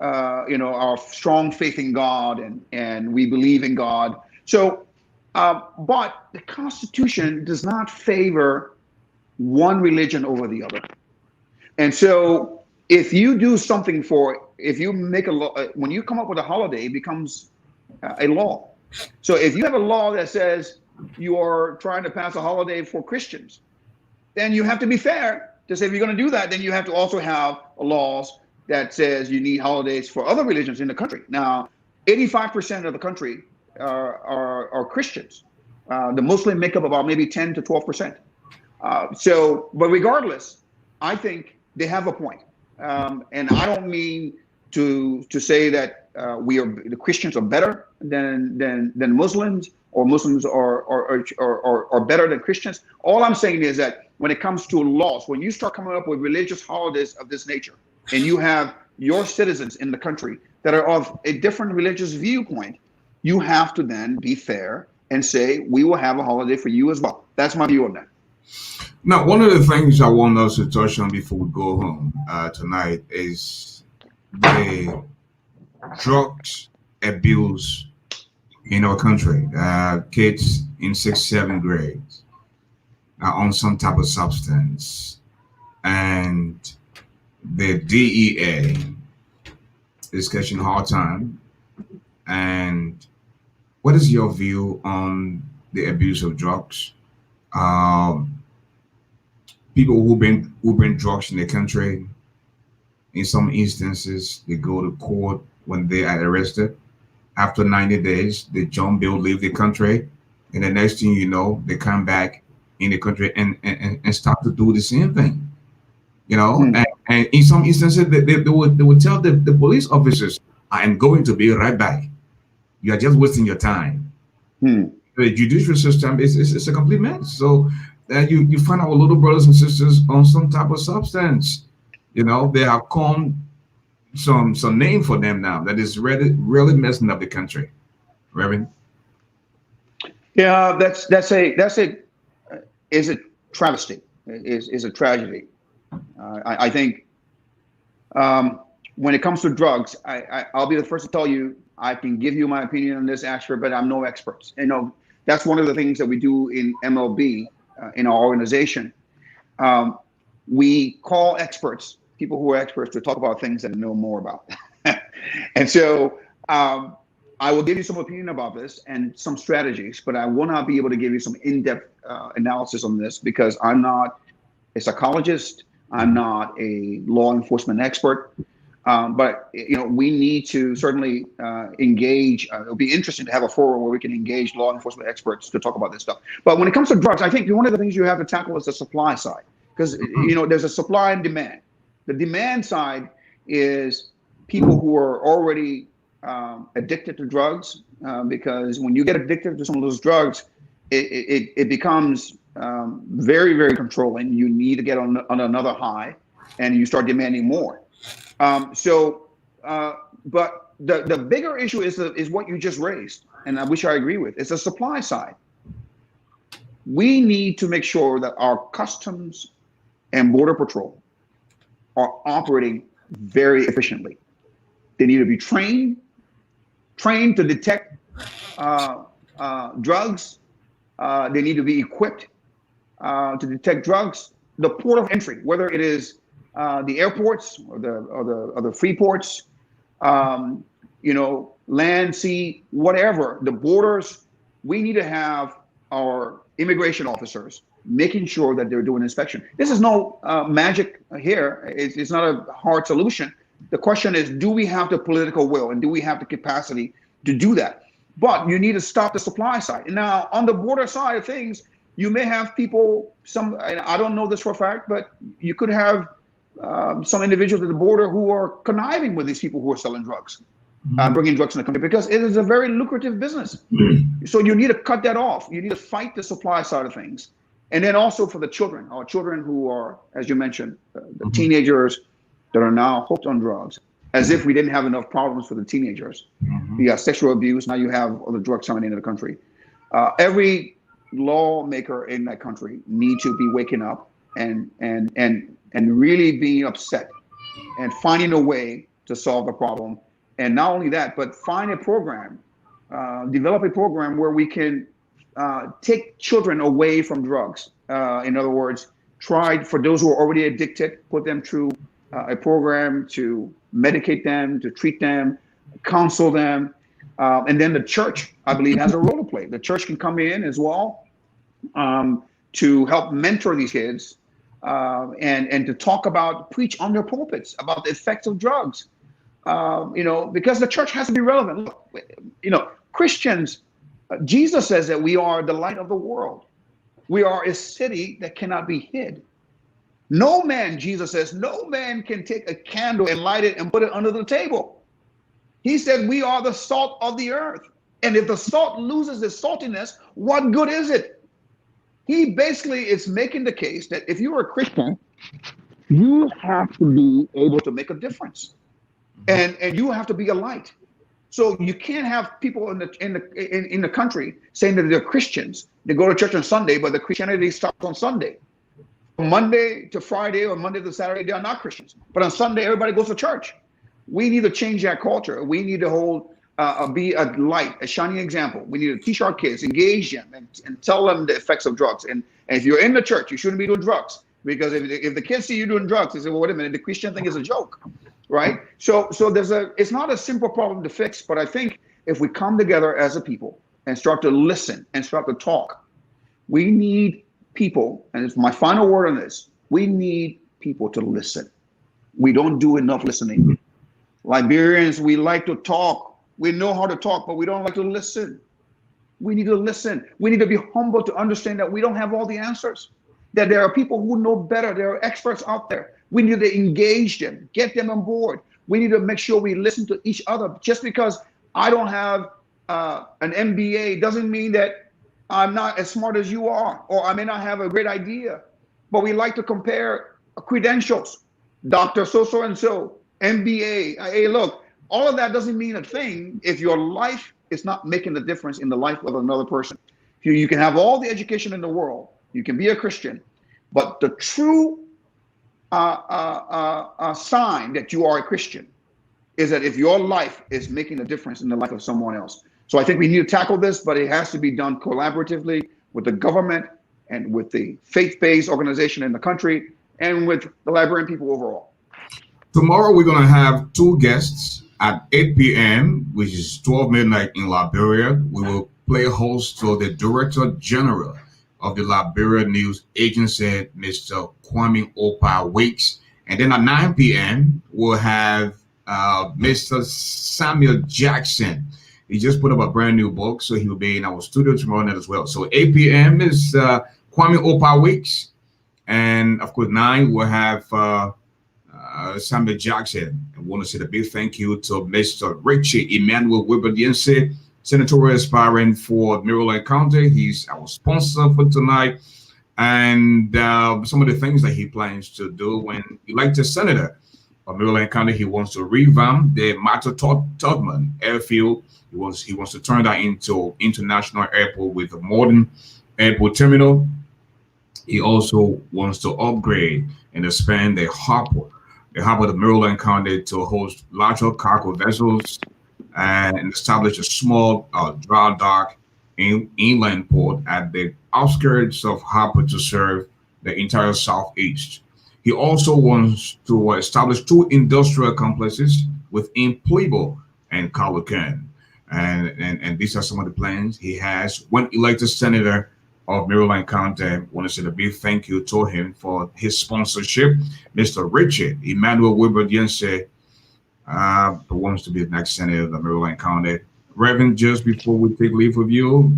our strong faith in God, and we believe in God. So but the Constitution does not favor one religion over the other. And so if you do something if you make a law, when you come up with a holiday, it becomes a law. So if you have a law that says you are trying to pass a holiday for Christians, then you have to be fair to say if you're going to do that, then you have to also have laws that says you need holidays for other religions in the country. Now, 85% of the country are Christians. The Muslim make up about maybe 10 to 12%. But regardless, I think they have a point. And I don't mean to say that the Christians are better than Muslims, or Muslims are better than Christians. All I'm saying is that when it comes to laws, when you start coming up with religious holidays of this nature, and you have your citizens in the country that are of a different religious viewpoint, you have to then be fair and say, we will have a holiday for you as well. That's my view on that. Now, one of the things I want us to touch on before we go home tonight is the drugs abuse in our country. Kids in 6th, 7th grades are on some type of substance, and the DEA is catching hard time. And what is your view on the abuse of drugs? People who bring drugs in the country, in some instances, they go to court when they are arrested. After 90 days, they jump bail, leave the country, and the next thing you know, they come back in the country and start to do the same thing. And in some instances, they would tell the police officers, "I am going to be right back. You are just wasting your time." The judicial system is a complete mess. So you find our little brothers and sisters on some type of substance. They have come some name for them now that is really messing up the country. Reverend? Yeah, is a travesty. Is a tragedy. I think when it comes to drugs, I'll be the first to tell you I can give you my opinion on this, Ashford, but I'm no expert. That's one of the things that we do in MLB, in our organization. We call experts, people who are experts, to talk about things that they know more about. And so I will give you some opinion about this and some strategies, but I will not be able to give you some in-depth analysis on this because I'm not a psychologist. I'm not a law enforcement expert. But we need to certainly engage. It'll be interesting to have a forum where we can engage law enforcement experts to talk about this stuff. But when it comes to drugs, I think one of the things you have to tackle is the supply side, because there's a supply and demand. The demand side is people who are already addicted to drugs, because when you get addicted to some of those drugs, it becomes very, very controlling. You need to get on another high, and you start demanding more. But the bigger issue is what you just raised, and I wish I agree with. It's the supply side. We need to make sure that our Customs and Border Patrol are operating very efficiently. They need to be trained to detect drugs. They need to be equipped to detect drugs. The port of entry, whether it is the airports or the free ports, land, sea, whatever, the borders, we need to have our immigration officers making sure that they're doing inspection. This is no magic here. It's not a hard solution. The question is, do we have the political will and do we have the capacity to do that? But you need to stop the supply side. And now on the border side of things, you may have people, and I don't know this for a fact, but you could have some individuals at the border who are conniving with these people who are selling drugs, bringing drugs in the country, because it is a very lucrative business. So you need to cut that off. You need to fight the supply side of things. And then also for the children, our children who are, as you mentioned, the teenagers that are now hooked on drugs, as if we didn't have enough problems for the teenagers. You got sexual abuse, now you have all the drugs coming into the country. Every lawmaker in that country need to be waking up and really being upset and finding a way to solve the problem. And not only that, but find a program, develop a program where we can take children away from drugs. In other words, try for those who are already addicted, put them through a program to medicate them, to treat them, counsel them. And then the church, I believe, has a role to play. The church can come in as well to help mentor these kids and to talk about, preach on their pulpits about the effects of drugs. Because the church has to be relevant. Look, Christians, Jesus says that we are the light of the world. We are a city that cannot be hid. No man, Jesus says, no man can take a candle and light it and put it under the table. He said we are the salt of the earth. And if the salt loses its saltiness, what good is it? He basically is making the case that if you're a Christian, you have to be able to make a difference. And you have to be a light. So you can't have people in the country saying that they're Christians. They go to church on Sunday, but the Christianity starts on Sunday. From Monday to Friday or Monday to Saturday, they are not Christians. But on Sunday, everybody goes to church. We need to change that culture. We need to be a light, a shining example. We need to teach our kids, engage them, and tell them the effects of drugs. And if you're in the church, you shouldn't be doing drugs. Because if the kids see you doing drugs, they say, well, wait a minute, the Christian thing is a joke, right? So it's not a simple problem to fix, but I think if we come together as a people and start to listen and start to talk, we need people, and it's my final word on this, we need people to listen. We don't do enough listening. Liberians, we like to talk. We know how to talk, but we don't like to listen. We need to listen. We need to be humble to understand that we don't have all the answers, that there are people who know better. There are experts out there. We need to engage them, get them on board. We need to make sure we listen to each other. Just because I don't have an MBA doesn't mean that I'm not as smart as you are, or I may not have a great idea. But we like to compare credentials. Dr. So-and-so, MBA. Hey, look, all of that doesn't mean a thing if your life is not making a difference in the life of another person. You can have all the education in the world. You can be a Christian, but the true sign that you are a Christian is that if your life is making a difference in the life of someone else. So I think we need to tackle this, but it has to be done collaboratively with the government and with the faith-based organization in the country and with the Liberian people overall. Tomorrow we're going to have two guests at 8 p.m., which is 12 midnight in Liberia. We will play host to the Director General of the Liberia News Agency, Mr. Kwame Opa Weeks. And then at 9 p.m., we'll have Mr. Samuel Jackson. He just put up a brand new book, so he will be in our studio tomorrow night as well. So 8 p.m. is Kwame Opa Weeks. And of course, 9 we'll have Samuel Jackson. I want to say a big thank you to Mr. Richie Emmanuel Wibadiense, senatorial aspirant for Maryland County. He's our sponsor for tonight. And some of the things that he plans to do when he elected senator of Maryland County. He wants to revamp the Martha Tubman airfield. He wants to turn that into international airport with a modern airport terminal. He also wants to upgrade and expand the harbor of Maryland County to host larger cargo vessels and establish a small dry dock inland port at the outskirts of harbor to serve the entire southeast. He also wants to establish 2 industrial complexes within Pueblo and Colocan. And these are some of the plans he has. When elected senator of Maryland County, I want to say a big thank you to him for his sponsorship. Mr. Richard Emmanuel Wilbur Yense wants to be the next senator of Maryland County. Reverend, just before we take leave of you,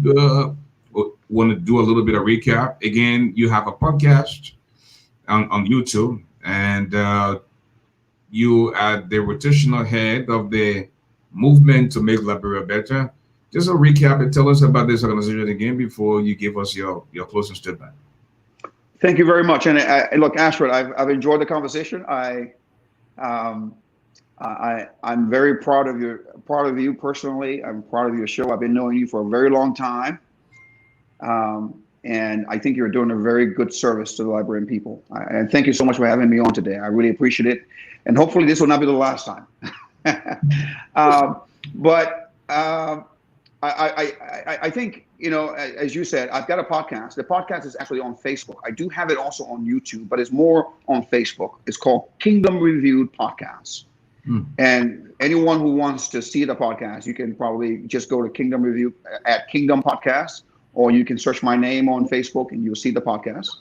want to do a little bit of recap. Again, you have a podcast on YouTube, and you are the rotational head of the movement to make Liberia better. Just a recap and tell us about this organization again before you give us your closing statement. Thank you very much. And look, Ashford, I've enjoyed the conversation. I'm very proud of you personally. I'm proud of your show. I've been knowing you for a very long time. And I think you're doing a very good service to the Liberian people. And thank you so much for having me on today. I really appreciate it. And hopefully this will not be the last time. I think, you know, as you said, I've got a podcast. The podcast is actually on Facebook. I do have it also on YouTube, but it's more on Facebook. It's called Kingdom Reviewed Podcast. And anyone who wants to see the podcast, you can probably just go to Kingdom Review at Kingdom Podcast, or you can search my name on Facebook and you'll see the podcast.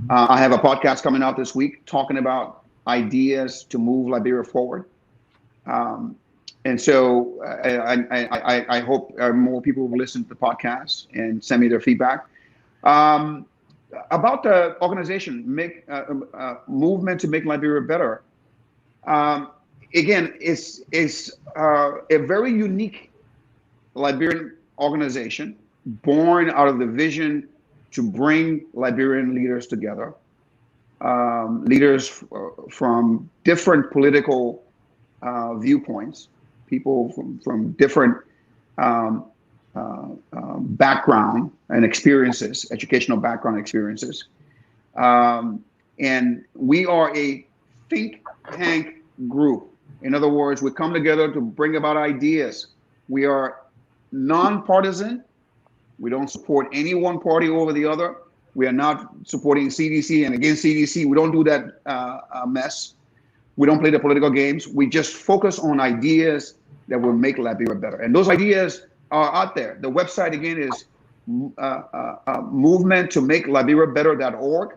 I have a podcast coming out this week talking about ideas to move Liberia forward. And so I hope more people will listen to the podcast and send me their feedback. About the organization, movement to make Liberia better. Again, it's a very unique Liberian organization born out of the vision to bring Liberian leaders together, leaders from different political viewpoints, people from different background and experiences, educational background experiences. And we are a think tank group. In other words, we come together to bring about ideas. We are nonpartisan. We don't support any one party over the other. We are not supporting CDC and against CDC. We don't do that mess. We don't play the political games. We just focus on ideas that will make Liberia better. And those ideas are out there. The website again is movementtomakeliberiabetter.org.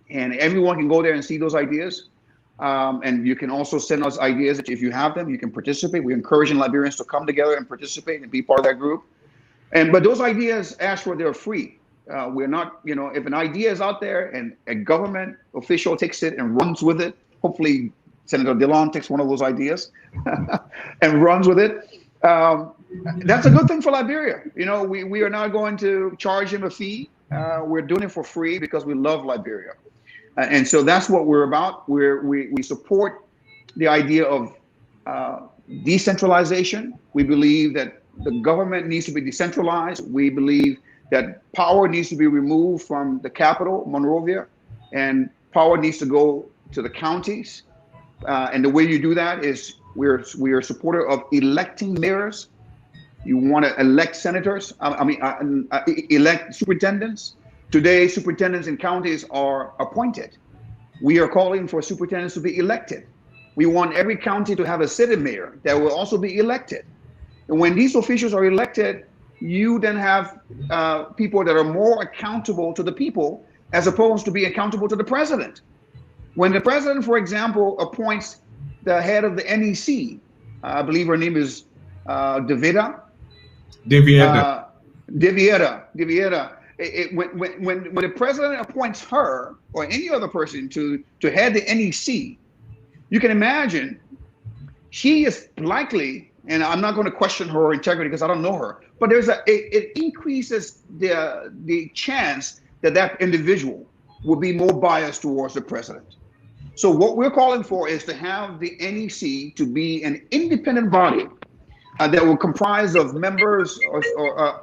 And everyone can go there and see those ideas. And you can also send us ideas. If you have them, you can participate. We're encouraging Liberians to come together and participate and be part of that group. But those ideas, Ashford, they're free. We're not, you know, if an idea is out there and a government official takes it and runs with it, hopefully Senator Dillon takes one of those ideas and runs with it. That's a good thing for Liberia. You know, we are not going to charge him a fee. We're doing it for free because we love Liberia. And so that's what we're about. We support the idea of decentralization. We believe that the government needs to be decentralized. We believe that power needs to be removed from the capital, Monrovia, and power needs to go to the counties. And the way you do that is we are supporter of electing mayors. You want to elect senators, elect superintendents. Today, superintendents in counties are appointed. We are calling for superintendents to be elected. We want every county to have a city mayor that will also be elected. And when these officials are elected, you then have people that are more accountable to the people as opposed to be accountable to the president. When the president, for example, appoints the head of the NEC, I believe her name is Deviera. When the president appoints her or any other person to head the NEC, you can imagine she is likely, and I'm not going to question her integrity because I don't know her, but it increases the chance that individual will be more biased towards the president. So what we're calling for is to have the NEC to be an independent body that will comprise of members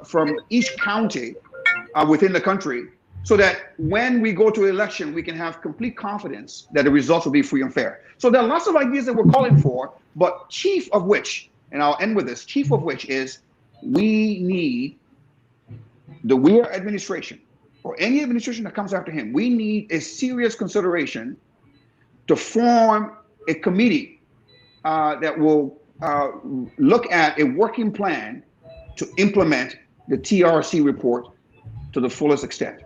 from each county within the country, so that when we go to election, we can have complete confidence that the results will be free and fair. So there are lots of ideas that we're calling for, but chief of which, and I'll end with this, chief of which is we need the Weir administration, or any administration that comes after him, we need a serious consideration to form a committee that will look at a working plan to implement the TRC report to the fullest extent.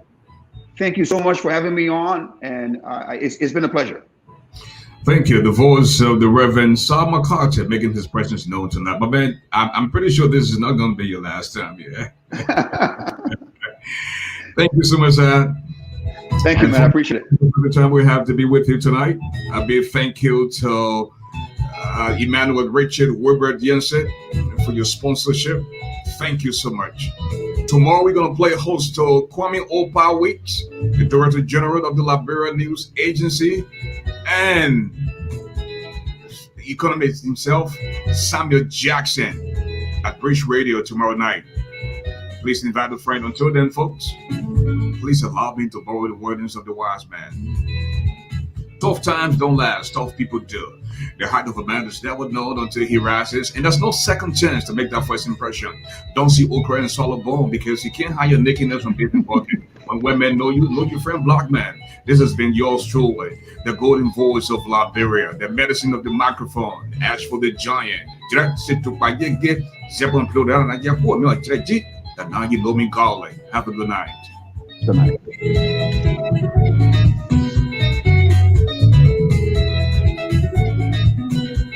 Thank you so much for having me on, and it's been a pleasure. Thank you. The voice of the Reverend Sal McCarthy making his presence known tonight. But man, I'm pretty sure this is not going to be your last time here. Thank you so much, sir. Thank you, man. I appreciate it. For the time we have to be with you tonight, a big thank you to Emmanuel Richard Wilbert Jensen for your sponsorship. Thank you so much. Tomorrow we're going to play host to Kwame Opa Weeks, the Director General of the Liberia News Agency, and the economist himself, Samuel Jackson, at Bridge Radio tomorrow night. Please invite a friend. Until then, folks, please allow me to borrow the wordings of the wise man. Tough times don't last, tough people do. The height of a man is never known until he rises, and there's no second chance to make that first impression. Don't see okra and swallow bone, because you can't hide your nakedness from people bucket. When women know you, know your friend Black Man. This has been yours truly, the golden voice of Liberia, the medicine of the microphone, Ash for the giant. And now you know me, Garley. Have a good night. Good night.